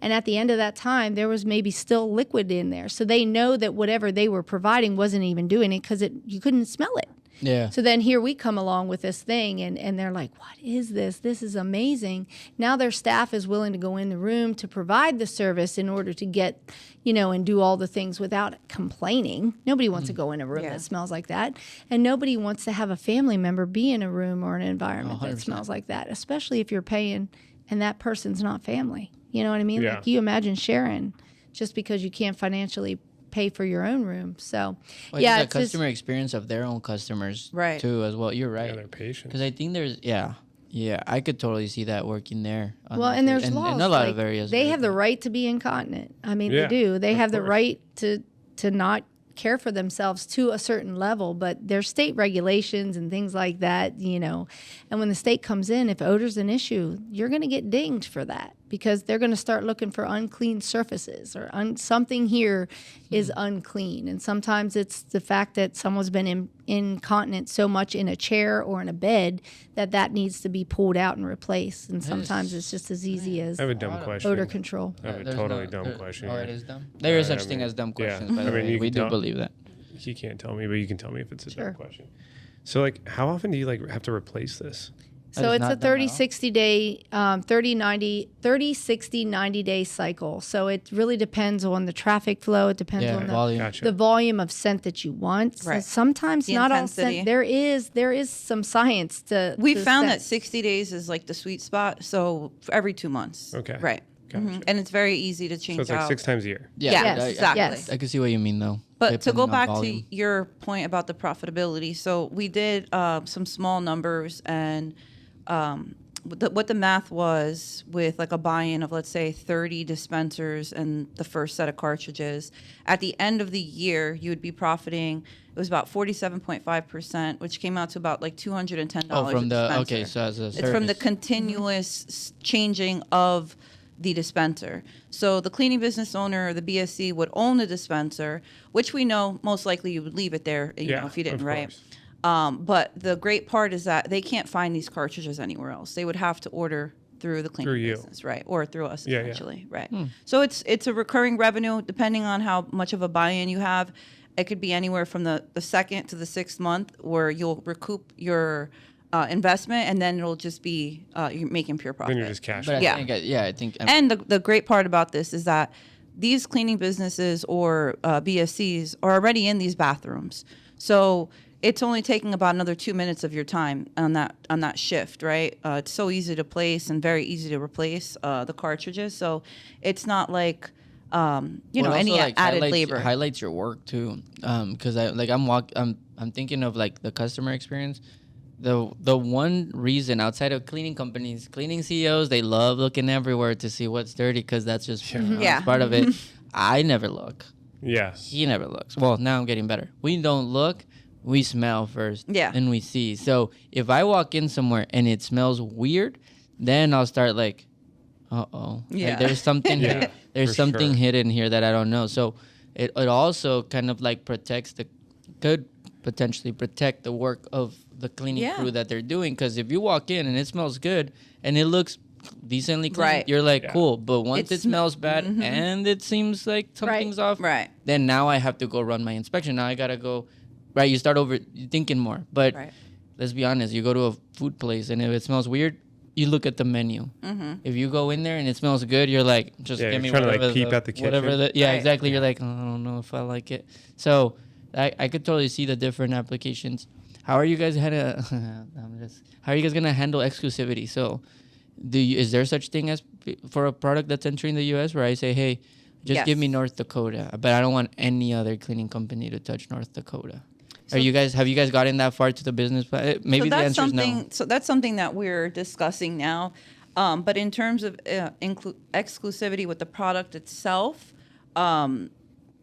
And at the end of that time, there was maybe still liquid in there. So they know that whatever they were providing wasn't even doing it because you couldn't smell it. Yeah. So then here we come along with this thing, and they're like, what is this? This is amazing. Now their staff is willing to go in the room to provide the service in order to get, and do all the things without complaining. Nobody wants to go in a room Yeah. that smells like that. And nobody wants to have a family member be in a room or an environment that 100%. smells like that, especially if you're paying and that person's not family. You know what I mean? Yeah. Like you imagine sharing just because you can't financially pay for your own room. So, Well, yeah, the it's just, customer experience of their own customers Right. too as well. You're Yeah, right. they're patient. Because I think there's I could totally see that working there. well, and there's laws. in a lot like, of areas. They right? have the right to be incontinent. I mean, Yeah, they do. They of have the course. right to not care for themselves to a certain level, but there's state regulations and things like that, And when the state comes in, if odor's an issue, you're going to get dinged for that because they're going to start looking for unclean surfaces or something here is unclean. And sometimes it's the fact that someone's been incontinent so much in a chair or in a bed that needs to be pulled out and replaced. And sometimes it's just as easy as I have a dumb question. odor control. I have a There's totally no- dumb there- question. Oh, here. it is dumb. There is I such thing mean, as dumb yeah. questions. By the I mean, way, you we can do tell- believe that. You can't tell me, but you can tell me if it's a Sure. dumb question. So, like, how often do you have to replace this? That So is it's not a dumb at all. 60 day, 60, 90 day cycle. So it really depends on the traffic flow. It depends Yeah, on volume. Gotcha. the volume of scent that you want. So Right. sometimes The not intensity. all scent. There is some science to. We to found scent. that 60 days is like the sweet spot. So for every 2 months. Okay. Right. Gotcha. And it's very easy to change So it's like out. 6 times a year. Yeah, Yes, I- exactly. Yes. I can see what you mean though. But to depending go on back volume. to your point about the profitability, so we did some small numbers, and what the math was with like a buy-in of, let's say, 30 dispensers and the first set of cartridges, at the end of the year, you would be profiting, it was about 47.5%, which came out to about like $210 Oh, from a the dispenser. okay, so as a It's from the service. continuous changing of the dispenser. So the cleaning business owner or the BSC would own the dispenser, which we know most likely you would leave it there, you know, if you didn't, of right? course. But the great part is that they can't find these cartridges anywhere else. They would have to order through the cleaning Through you. business, right? Or through us, Yeah, yeah. essentially, right? So it's a recurring revenue depending on how much of a buy-in you have. It could be anywhere from the second to the 6th month where you'll recoup your investment, and then it'll just be you're making pure profit. Then you're just cash. But Yeah. I think And the great part about this is that these cleaning businesses or BSCs are already in these bathrooms. So it's only taking about another 2 minutes of your time on that shift, right? It's so easy to place and very easy to replace the cartridges. So it's not like any added labor. highlights your work too, because I'm thinking of like the customer experience. The one reason outside of cleaning companies, cleaning CEOs, they love looking everywhere to see what's dirty because that's just Yeah. it's part of it. I never look. Yes. He never looks. Well, now I'm getting better. We don't look. We smell first. Yeah. And we see. So if I walk in somewhere and it smells weird, then I'll start like, uh-oh. Yeah. Like there's something Yeah, there's for something sure. hidden here that I don't know. So it also kind of like could potentially protect the work of the cleaning Yeah. crew that they're doing. Because if you walk in and it smells good and it looks decently clean, Right. you're like, Yeah. cool. But once It it smells bad and it seems like something's off, Right. then now I have to go run my inspection. Now I gotta go, right? You start over thinking more. But Right. let's be honest, you go to a food place and if it smells weird, you look at the menu. If you go in there and it smells good, you're like, just Yeah, give you're me trying to, like, whatever peep at the whatever kitchen. yeah, Right. exactly. You're like, oh, I don't know if I like it. So I could totally see the different applications. How are you guys how are you guys gonna handle exclusivity? So is there such thing as for a product that's entering the US where I say, hey, just give me Yes. North Dakota, but I don't want any other cleaning company to touch North Dakota? So- Have you guys gotten that far to the business? Maybe the answer is no. So that's something that we're discussing now. But in terms of exclusivity with the product itself,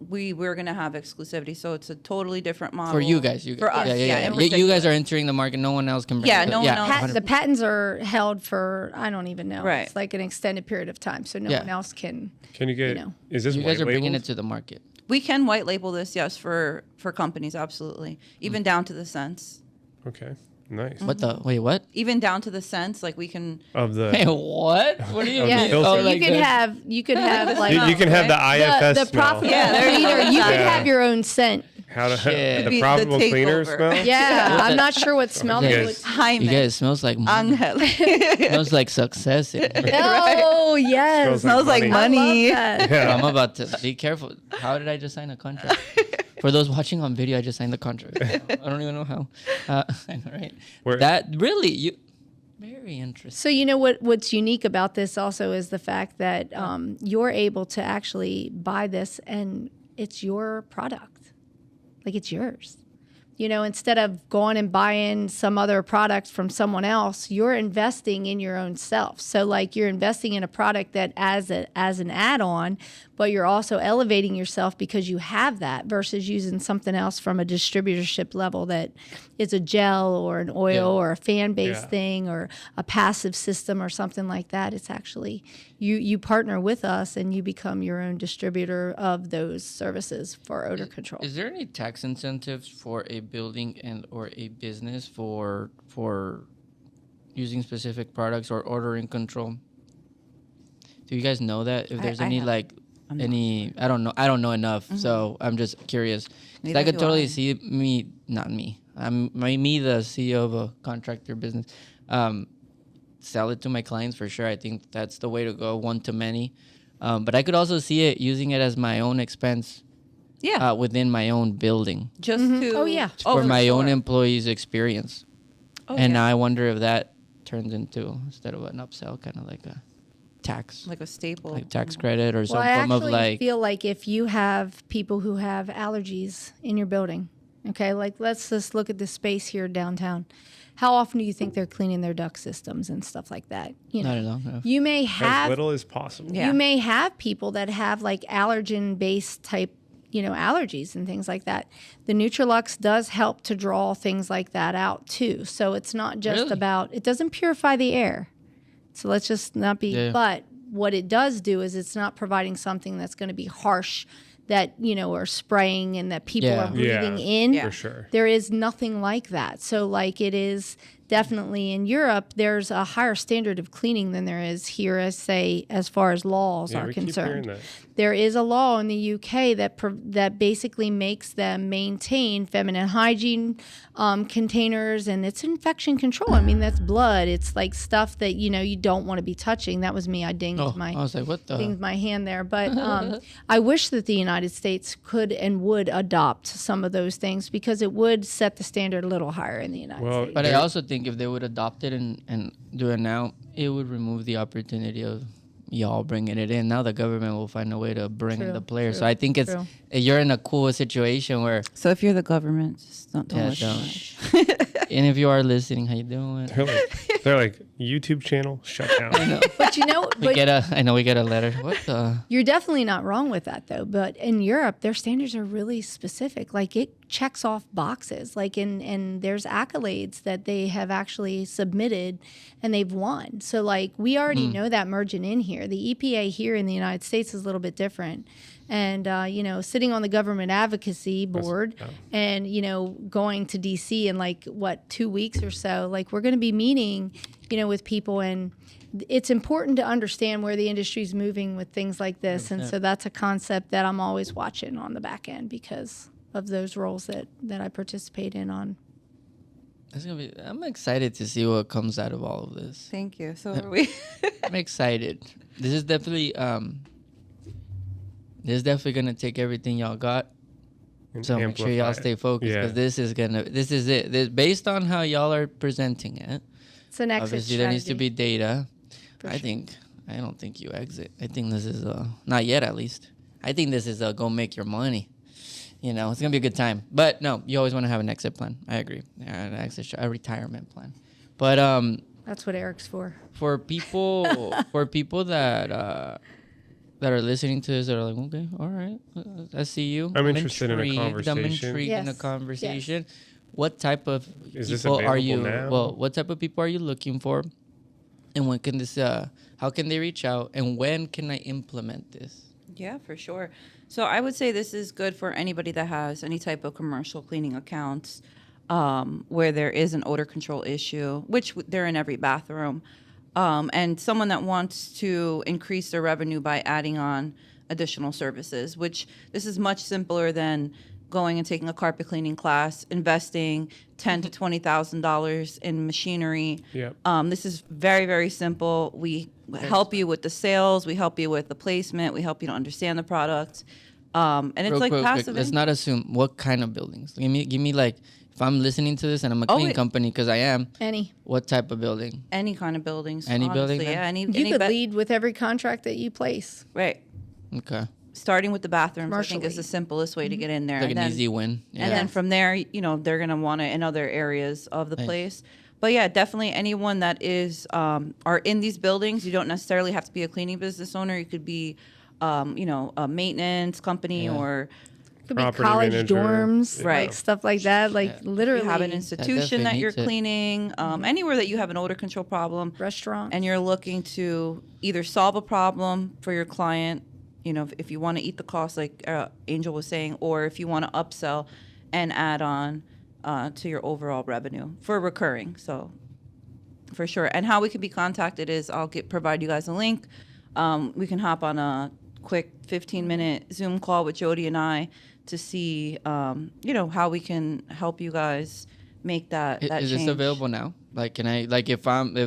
we're going to have exclusivity. So it's a totally different model. For you guys, For us, in You guys particular. are entering the market. No one else can bring Yeah, it. no one else. 100%. The patents are held for, I don't even know. Right. It's like an extended period of time, so no Yeah. one else can. Can you get? know. Is this You guys white are bringing labeled? it to the market. We can white label this, yes, for companies, absolutely. Even down to the cents. Okay. Nice. What the? Wait, what? Even down to the cents, like we can. Of the. Hey, what? What do you Yeah, mean? filter. so like you could the- have like You can have the IFS the smell. profitable Yeah, there you go. cleaner. You could Yeah. have your own scent. How to Shit. the Be the profitable cleaner takeover. smell? Yeah, I'm not sure what smell Okay. it Yes. would. Jaime. You guys, it smells like money. Angel. Smells like success. Oh yes, Smells like Smells like money. money. that. Yeah. I'm about to be careful. How did I just sign a contract? For those watching on video, I just signed the contract. I don't even know how. I know, right? Where- That really very interesting. So you know what's unique about this also is the fact that you're able to actually buy this and it's your product, like it's yours. You know, instead of going and buying some other product from someone else, you're investing in your own self. So like you're investing in a product that as an add-on, but you're also elevating yourself because you have that versus using something else from a distributorship level that is a gel or an oil Yeah. or a fan-based Yeah. thing or a passive system or something like that. It's actually you partner with us and you become your own distributor of those services for odor control. Is there any tax incentives for a building and or a business for using specific products or ordering control? Do you guys know that? If there's I any have- like I'm any I don't know enough, so I'm just curious. 'Cause Neither I could do totally I. see me, not me. Me, the CEO of a contractor business. Sell it to my clients for sure. I think that's the way to go, one to many. But I could also see it using it as my own expense Yeah. within my own building Just to. Oh, yeah. for my own sure. employees' experience. Oh, And yeah. I wonder if that turns into, instead of an upsell, kind of like a tax, Like a staple. like tax credit or some Well, I form of actually like. feel like if you have people who have allergies in your building, Okay, like let's just look at the space here downtown. How often do you think they're cleaning their duct systems and stuff like that? You know, Not at all. No. you may As have little as possible. Yeah. you may have people that have like allergen-based type, allergies and things like that. The Nutrilux does help to draw things like that out too. So it's not just Really? about, it doesn't purify the air. So let's just not be, Yeah. but what it does do is it's not providing something that's going to be harsh that, or spraying and that people Yeah. are breathing Yeah. in. For sure. There is nothing like that. So like it is definitely in Europe, there's a higher standard of cleaning than there is here, as far as laws Yeah, are we keep hearing concerned. that. There is a law in the UK that basically makes them maintain feminine hygiene containers, and it's infection control. I mean, that's blood. It's like stuff that you don't want to be touching. That was me. I dinged Oh, my I was like, what the? dinged my hand there. But I wish that the United States could and would adopt some of those things because it would set the standard a little higher in the United Well, States. But I also think if they would adopt it and do it now, it would remove the opportunity of y'all bringing it in. Now the government will find a way to bring in True, the players. true, So I think true. you're in a cool situation where, So if you're the government, just don't Yeah, listen. don't. And if you are listening, how you doing? They're like YouTube channel shut down. I know. But We get a letter. What the? you're definitely not wrong with that though. But in Europe, their standards are really specific. Like it checks off boxes. Like and there's accolades that they have actually submitted and they've won. So like we already know that merging in here. The EPA here in the United States is a little bit different. And sitting on the government advocacy board and going to DC in 2 weeks or so, like we're going to be meeting with people, and it's important to understand where the industry is moving with things like this. And so that's a concept that I'm always watching on the back end because of those roles that I participate in on. I'm excited to see what comes out of all of this. Thank you. So are we. I'm excited. This is definitely gonna take everything y'all got. And So make sure y'all amplify it. stay focused Yeah. because this is it. Based on how y'all are presenting it, It's an exit obviously there needs to strategy. be data. For I sure. don't think you exit. I think this is not yet at least. I think this is go make your money. It's gonna be a good time. But no, you always want to have an exit plan. I agree. An exit, a retirement plan. But That's what Eric's for. for people that are listening to this that are like, okay, all right, I see you. I'm interested in a intrigued. I'm conversation. intrigued in a Yes. conversation. What type of Is this people are available you? now? Well, what type of people are you looking for? And when can this? How can they reach out? And when can I implement this? Yeah, for sure. So I would say this is good for anybody that has any type of commercial cleaning accounts where there is an odor control issue, which they're in every bathroom, and someone that wants to increase their revenue by adding on additional services, which this is much simpler than going and taking a carpet cleaning class, investing $10,000 to $20,000 in machinery. Yep. This is very, very simple. We help you with the sales. We help you with the placement. We help you to understand the product. And it's Real like quick, passive. let's not assume what kind of buildings. Give me like if I'm listening to this and I'm a clean wait. company because I am. Any. What type of building? Any kind of buildings. Any honestly. building, then? Yeah. Any You could be- lead with every contract that you place. Right. Okay, Starting with the bathrooms, I think is Commercially. the simplest way to get in there. like and an then, easy win. Yeah. And then from there, they're going to want it in other areas of the Nice. place. But yeah, definitely anyone that is are in these buildings, you don't necessarily have to be a cleaning business owner. You could be, a maintenance company Yeah. or Could be Property college manager. dorms, Right. like stuff like that. Like you literally have an institution definitely that you're needs it. cleaning, anywhere that you have an odor control problem. restaurant. And you're looking to either solve a problem for your client, if you want to eat the cost, like Angel was saying, or if you want to upsell and add on to your overall revenue for recurring. So for sure. And how we can be contacted is I'll provide you guys a link. We can hop on a quick 15-minute Zoom call with Jody and I to see, how we can help you guys make that Is change. this available now? Like, can I if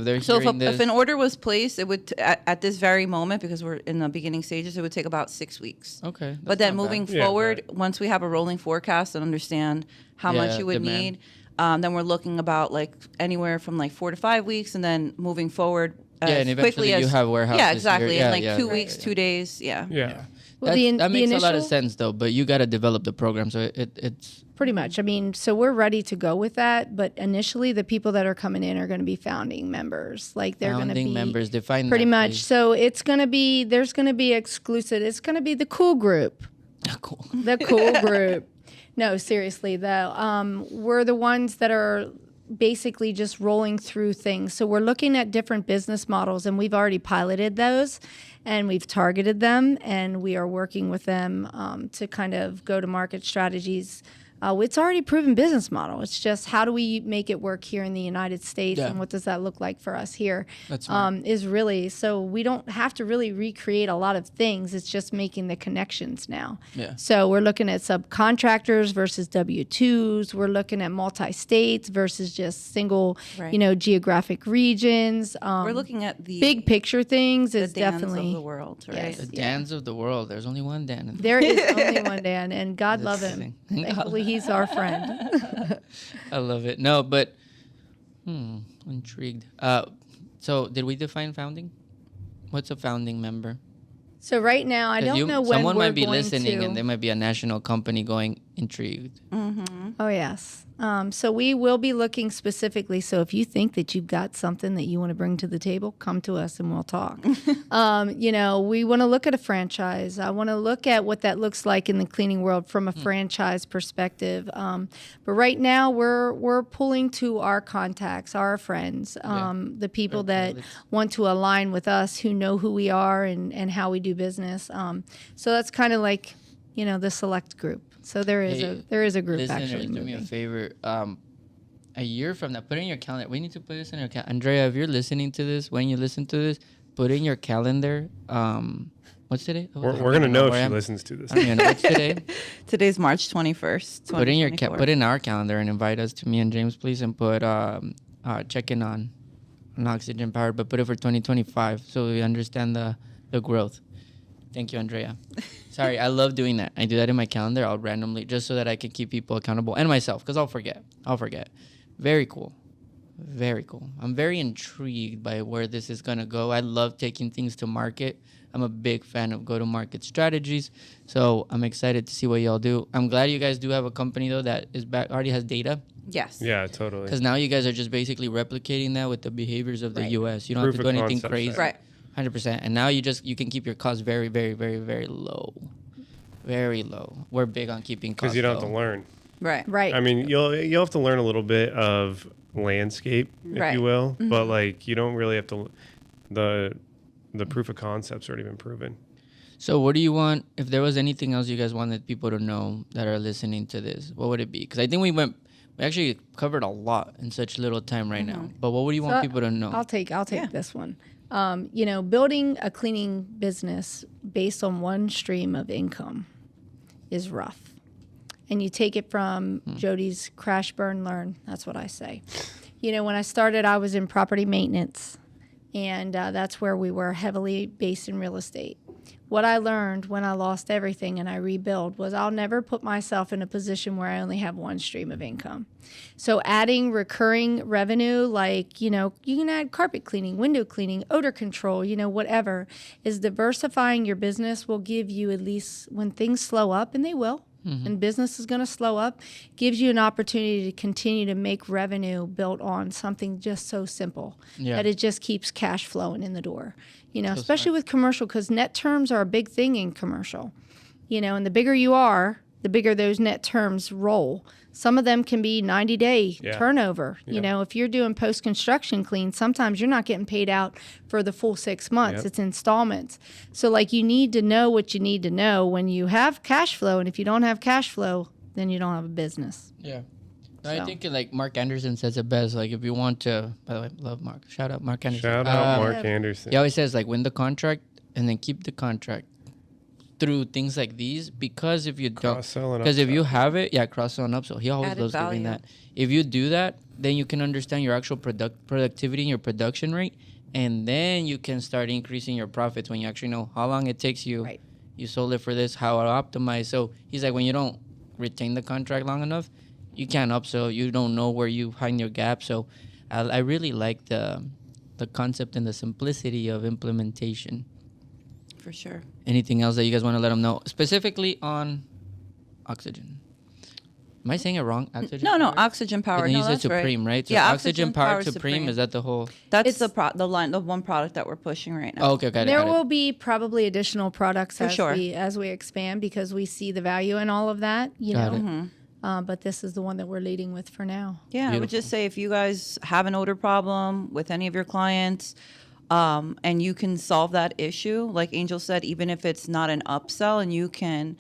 they're So hearing this? if an order was placed, it would at this very moment, because we're in the beginning stages, it would take about 6 weeks. Okay, But that's then not bad. moving Yeah, forward, right. once we have a rolling forecast and understand how much Yeah, you would demand. need, then we're looking about like anywhere from like 4 to 5 weeks, and then moving forward, and eventually you have warehouses. Yeah, exactly. Here. In like Yeah, 2 right. weeks, 2 days. Yeah. Yeah. Well, That makes a lot of initial- sense though, but you got to develop the program, so it's Pretty much. I mean, so we're ready to go with that, but initially the people that are coming in are going to be founding members. Like they're going to founding be members. Define pretty that, much. please. So it's going to be there's going to be exclusive. It's going to be the cool group. Cool. The cool group. No, seriously, though. We're the ones that are basically just rolling through things. So we're looking at different business models, and we've already piloted those, and we've targeted them, and we are working with them to kind of go to market strategies. It's already a proven business model. It's just how do we make it work here in the United States, Yeah. and what does that look like for us here? That's smart. Is really so we don't have to really recreate a lot of things. It's just making the connections now. Yeah. So we're looking at subcontractors versus W-2s. We're looking at multi-states versus just single, Right. Geographic regions. We're looking at the Big picture things the is Dans definitely of the world, right? Yes. The Dans of the world. There's only one Dan. In there is only one Dan, and God love Just him. kidding. Thankfully, he's our friend. I love it. No, but intrigued. So did we define founding? What's a founding member? So right now, I 'Cause don't know when someone we're might be going listening, to. and there might be a national company going intrigued. Oh, yes. So we will be looking specifically. So if you think that you've got something that you want to bring to the table, come to us and we'll talk. We want to look at a franchise. I want to look at what that looks like in the cleaning world from a franchise perspective. But right now, we're pulling to our contacts, our friends, the people that want to align with us, who know who we are and how we do business. So that's kind of like, the select group. So there is a group Listeners, actually do me a moving. favor. A year from now, put in your calendar. We need to put this in your calendar. Andrea, if you're listening to this, when you listen to this, put in your calendar. What's today? Oh, We're gonna know if where I she am. listens to this. I don't even know what's today. Today's March 21st. Put in your 2024. put in our calendar and invite us to me and James, please, and put check in on Oxygen Powered, but put it for 2025 so we understand the growth. Thank you, Andrea. Sorry, I love doing that. I do that in my calendar. I'll randomly, just so that I can keep people accountable and myself, because I'll forget. Very cool. Very cool. I'm very intrigued by where this is going to go. I love taking things to market. I'm a big fan of go-to-market strategies. So I'm excited to see what y'all do. I'm glad you guys do have a company, though, that is already has data. Yes. Yeah, totally. Because now you guys are just basically replicating that with the behaviors of the Right. U.S. You don't Proof have to do of anything concept crazy. set. Right. 100%. And now you can keep your costs very, very, very, very low. Very low. We're big on keeping costs Because you don't have low. to learn. Right. Right. I mean, you'll have to learn a little bit of landscape, if Right. you will, but like you don't really have to. The proof of concept's already been proven. So what do you want, if there was anything else you guys wanted people to know that are listening to this, what would it be? Because I think we actually covered a lot in such little time right now. But what would you want So people to know? I'll take Yeah. this one. Building a cleaning business based on one stream of income is rough. And you take it from Jody's crash, burn, learn. That's what I say. When I started, I was in property maintenance, and that's where we were heavily based in real estate. What I learned when I lost everything and I rebuild was I'll never put myself in a position where I only have one stream of income. So adding recurring revenue, like, you can add carpet cleaning, window cleaning, odor control, whatever, is diversifying your business will give you, at least when things slow up, and they will, and business is going to slow up, gives you an opportunity to continue to make revenue built on something just so simple that it just keeps cash flowing in the door. Especially with commercial, because net terms are a big thing in commercial. And the bigger you are, the bigger those net terms roll. Some of them can be 90-day turnover. If you're doing post-construction clean, sometimes you're not getting paid out for the full 6 months. It's installments. So, you need to know what you need to know when you have cash flow. And if you don't have cash flow, then you don't have a business. Yeah. No, I So. think like Mark Anderson says it best. Like if you want to, by the way, love Mark. Shout out Mark Anderson. Shout out Mark Anderson. He always says win the contract and then keep the contract through things like these, because if you don't, Cross-sell and because if you upsell. have it, cross-sell and upsell. He always Added loves doing value. that. If you do that, then you can understand your actual productivity and your production rate, and then you can start increasing your profits when you actually know how long it takes you. Right. You sold it for this, how I optimize. So he's like, when you don't retain the contract long enough, you can't upsell. You don't know where you find your gap. So I really like the the concept and the simplicity of implementation. For sure. Anything else that you guys want to let them know, specifically on oxygen? Am I saying it wrong? Oxygen? No, powered? oxygen powered. And No, you said that's Supreme, right? So Yeah, oxygen powered Supreme. Is that the whole? That's It's- the one product that we're pushing right now. Oh, okay, got it. There got it. will be probably additional products For as sure. we expand because we see the value in all of that, you Got know. it. But this is the one that we're leading with for now. Yeah, I would just say if you guys have an odor problem with any of your clients, and you can solve that issue, like Angel said, even if it's not an upsell, and you can,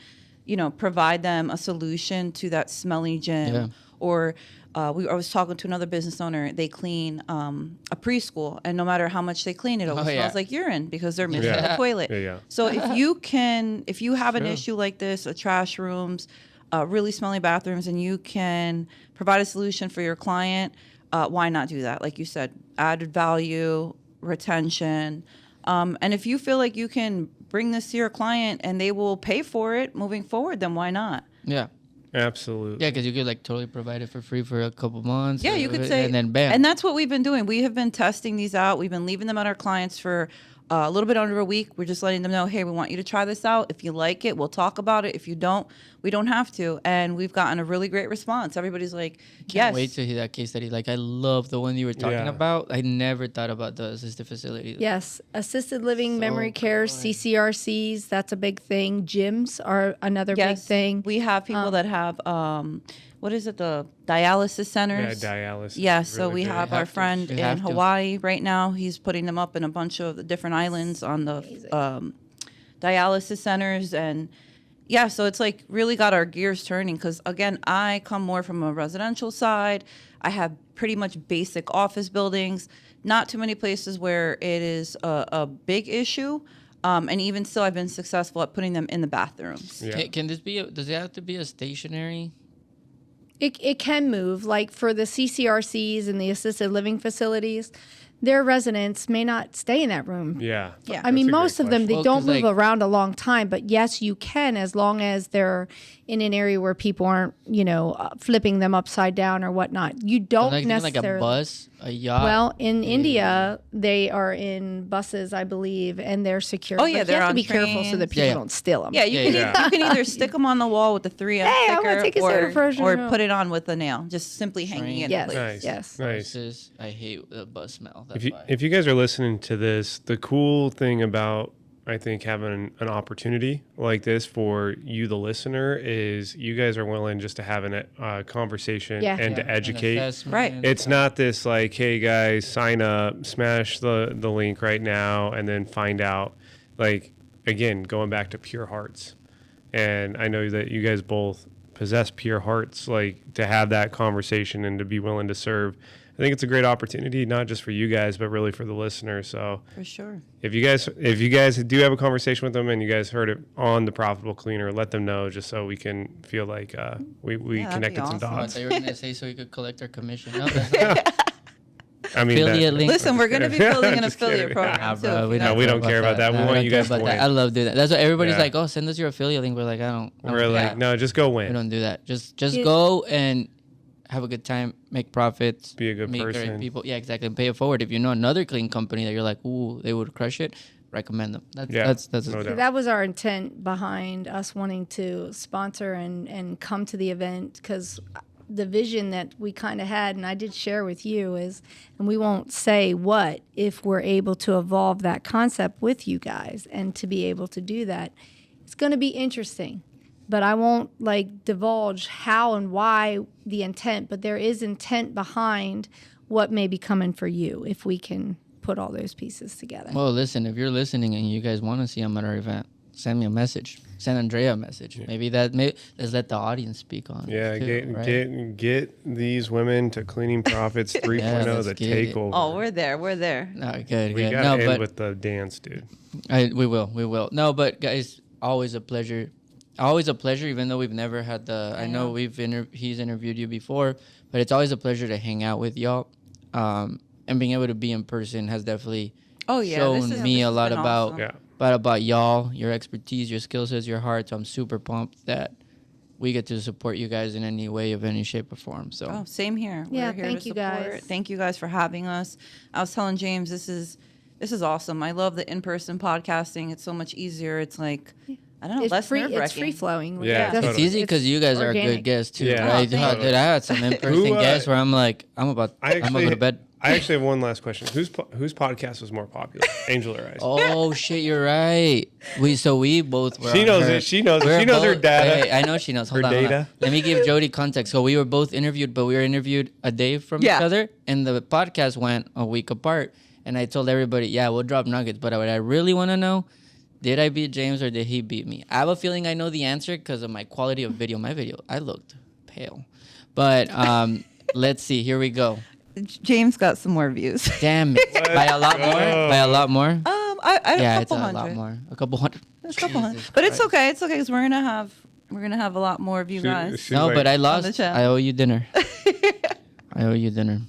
provide them a solution to that smelly gym, Yeah. or I was talking to another business owner. They clean a preschool, and no matter how much they clean, it always Oh, yeah. smells like urine because they're missing Yeah. the toilet. Yeah. So if you have an issue like this, trash rooms, really smelly bathrooms, and you can provide a solution for your client, why not do that? Like you said, added value, retention. And if you feel like you can bring this to your client and they will pay for it moving forward, then why not? Yeah. Absolutely. Yeah, because you could like totally provide it for free for a couple months. Yeah, you could say, and then bam. And that's what we've been doing. We have been testing these out. We've been leaving them at our clients for a little bit under a week. We're just letting them know, hey, we want you to try this out. If you like it, we'll talk about it. If you don't, we don't have to. And we've gotten a really great response. Everybody's like, Can't yes. wait to hear that case study. Like, I love the one you were talking Yeah. about. I never thought about the assisted facility. Yes, assisted living, memory So care, good. CCRCs, that's a big thing. Gyms are another big Yes, thing. we have people that have, what is it, the dialysis Yeah, centers? dialysis. Yeah, is so really we big. have our have to. friend You in have to. Hawaii right now. He's putting them up in a bunch of the different islands on the dialysis centers. And yeah, so it's like really got our gears turning because, again, I come more from a residential side. I have pretty much basic office buildings, not too many places where it is a big issue. And even still, I've been successful at putting them in the bathrooms. Yeah. Can this be? Does it have to be a stationary? It can move. Like for the CCRCs and the assisted living facilities, their residents may not stay in that room. Yeah. Yeah. I mean, That's a great most of them, they Well, don't 'cause, move like- around a long time, but yes, you can as long as they're in an area where people aren't, flipping them upside down or whatnot. You don't Like, even necessarily. like a bus, a yacht. Well, in India, they are in buses, I believe, and they're secure. Oh, yeah, But you they're have to on be careful so that trains. people Yeah. don't steal them. Yeah, you can yeah. you can either stick them on the wall with the 3M Hey, I wanna sticker, take a sticker for a or room. put it on with a nail, just simply hanging in Yes. place. Nice. Yes. Nice. buses, I hate the bus smell. That's If you, why. if you guys are listening to this, the cool thing about I think having an opportunity like this for you, the listener, is you guys are willing just to have a conversation Yeah. and to An educate. assessment. Right. It's not this like, hey guys, sign up, smash the link right now, and then find out. Like, again, going back to pure hearts, and I know that you guys both possess pure hearts. Like to have that conversation and to be willing to serve. I think it's a great opportunity, not just for you guys, but really for the listener. So For sure. if you guys do have a conversation with them and you guys heard it on the Profitable Cleaner, let them know just so we can feel like we Yeah, that'd connected be some awesome. Oh, I dots. thought you were gonna say so you could collect our commission. No, that's not- I mean, Affiliate link. Listen, we're going to be building an Just affiliate kidding. program Nah, too. bro, if we you No, know. we don't care about that. We want don't you care guys to about win. that. I love doing that. That's what everybody's Yeah. like. Oh, send us your affiliate link. We're like, I don't. We're do like, that. no, just go We win. don't do that. Just Yeah. go and have a good time, make profits, Be a good meet great person. people. Yeah, exactly. And pay it forward. If you know another clean company that you're like, ooh, they would crush it, recommend them. That's Yeah, that's no So doubt. that was our intent behind us wanting to sponsor and come to the event because the vision that we kind of had, and I did share with you, is, and we won't say what, if we're able to evolve that concept with you guys and to be able to do that, it's going to be interesting. But I won't like divulge how and why the intent, but there is intent behind what may be coming for you if we can put all those pieces together. Well, listen, if you're listening and you guys want to see them at our event, send me a message. Send Andrea a message. Maybe let's let the audience speak on Yeah, it. too, right? get these women to Cleaning Profits 3.0, let's the get it. takeover. Oh, we're there. We're there. No, good, we good. got No, to but end with the dance, dude. we will. No, but guys, always a pleasure. Always a pleasure, even though we've never had the. I know he's interviewed you before, but it's always a pleasure to hang out with y'all, and being able to be in person has definitely Oh, yeah. shown this me a has lot been about awesome. Yeah. about y'all, your expertise, your skill sets, your heart. So I'm super pumped that we get to support you guys in any way, of any shape or form. So Oh, same here. Yeah, We're here thank to you support. guys. Thank you guys for having us. I was telling James, this is awesome. I love the in-person podcasting. It's so much easier. It's like, I don't know, It's less free. nerve-wracking. It's free flowing. Yeah, it's totally. easy because you guys are organic. good guests too, Yeah. right? Oh, thank Dude, I had some in-person guests where I'm like, I'm gonna go to bed. I actually have one last question. Whose podcast was more popular, Angel or Ice? Oh shit, you're right. We both were. She on knows her. it. She knows it. We're She knows her both- data. Wait, I know she knows. Hold Her on, hold on. data. Let me give Jody context. So we were both interviewed, but we were interviewed a day from Yeah. each other, and the podcast went a week apart. And I told everybody, yeah, we'll drop nuggets. But what I really want to know, did I beat James or did he beat me? I have a feeling I know the answer because of my quality of video. My video, I looked pale. But let's see. Here we go. James got some more views. Damn it. By a lot more? By a lot more? I Yeah, a it's a couple lot hundred. more. A couple hundred. A couple hundred. Jesus But it's Christ. okay. It's okay because we're gonna have a lot more of you guys. She's No, like- but I the lost. channel. I owe you dinner. I owe you dinner.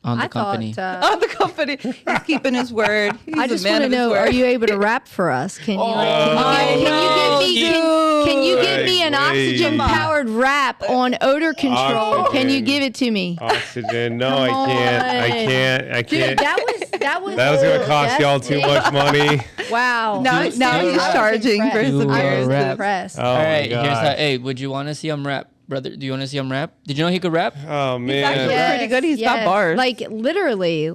On the I company. thought. Oh, the company. He's keeping his word. He's I a just man want to of his know: word. are you able to rap for us? Can you? Can you give me an Wait. oxygen-powered rap on Odor Control? Can you Oxygen. give it to me? Oxygen. No, Come I can't. I on. can't. I Dude, can't. that was Gonna cost y'all too much money. Wow. Now Dude, he's I was charging for impressed. his You were I was appearances. rap. impressed. Oh All my right, here's how. God. Hey, would you want to see him rap, brother? Do you want to see him rap? Did you know he could rap? Oh actually- man. pretty good. He's got bars. Like literally,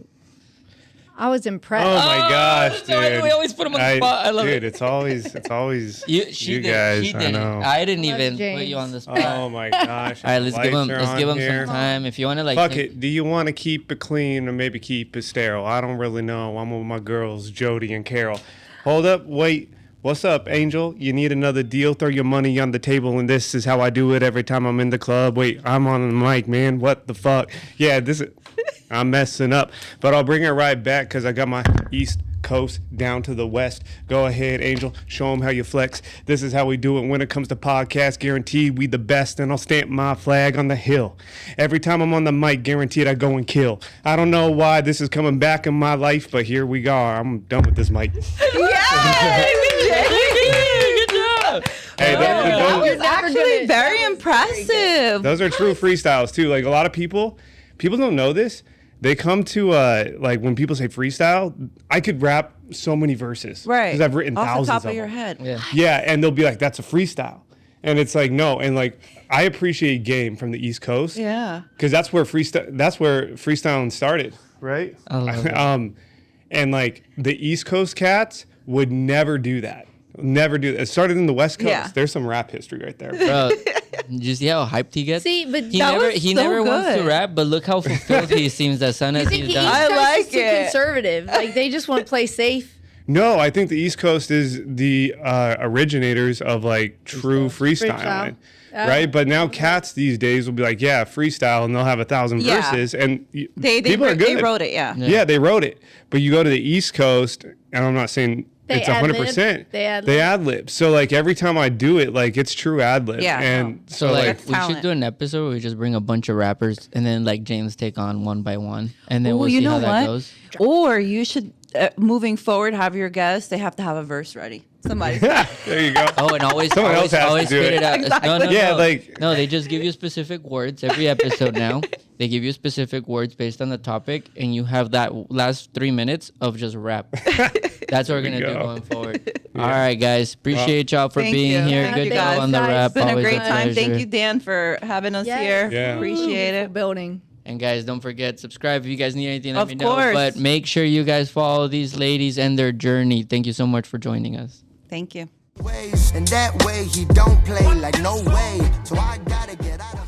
I was impressed. Oh my gosh, dude. no, we always put him on the spot. I love dude, it. it's always you She guys. She I didn't. know. I didn't Love even put James. you on the spot. Oh my gosh. All right, let's give him. Lights are Let's on give him here. some time. If you want to, like, Fuck think- it. Do you want to keep it clean or maybe keep it sterile? I don't really know. I'm with my girls, Jody and Carol. Hold up. Wait. What's up, Angel? You need another deal? Throw your money on the table, and this is how I do it every time I'm in the club. Wait, I'm on the mic, man. What the fuck? Yeah, this is... I'm messing up. But I'll bring it right back because I got my East Coast down to the West. Go ahead, Angel. Show them how you flex. This is how we do it when it comes to podcasts. Guaranteed we the best, and I'll stamp my flag on the hill. Every time I'm on the mic, guaranteed I go and kill. I don't know why this is coming back in my life, but here we are. I'm done with this mic. Good job. Hey, That those, was actually very impressive. those are true freestyles too. Like a lot of people don't know this. They come to like when people say freestyle, I could rap so many verses, Right. Because I've written Off thousands the top of them. your head. Yeah. Yeah, and they'll be like, "That's a freestyle," and it's like, no, and like I appreciate game from the East Coast, Yeah. because that's where freestyling started, right? I love it. And like the East Coast cats would never do that. Never do that. It started in the West Coast. Yeah. There's some rap history right there. Bro, did you see how hyped he gets? See, but he that never was he so never wants to good. rap, but look how fulfilled he seems as soon as he's done. I like too it. conservative. Like they just want to play safe. No, I think the East Coast is the originators of like true freestyling, Freestyle. right? But now cats these days will be like, yeah, freestyle, and they'll have 1,000 Yeah. verses, and They people are good. They wrote it, yeah. Yeah, they wrote it. But you go to the East Coast, and I'm not saying They it's ad-lib. 100%. They ad-lib. They ad-lib. So like every time I do it, like it's true ad-lib. Yeah, And no. so So like That's we should talent. do an episode where we just bring a bunch of rappers and then like James take on one by one, and then Oh, we'll you see know how that what? goes. Or you should, moving forward, have your guests. They have to have a verse ready. Somebody. there you go. Oh, and always, Someone else has to always do spit it. it out. Exactly. No, no, Yeah, no. like- no, they just give you specific words every episode now. They give you specific words based on the topic, and you have that last 3 minutes of just rap. That's what we're gonna There do you go. going forward. All right, guys. Appreciate y'all for Thank being you. here. Thank Good you, job guys. on the Guys, rap. It's been a Always great time. Thank pleasure. you, Dan, for having us Yes. here. Yeah. Appreciate it. Building. And guys, don't forget, subscribe if you guys need anything. Let Of me know. course. But make sure you guys follow these ladies and their journey. Thank you so much for joining us. Thank you. Ways, and that way he don't play like no way. So I gotta get out of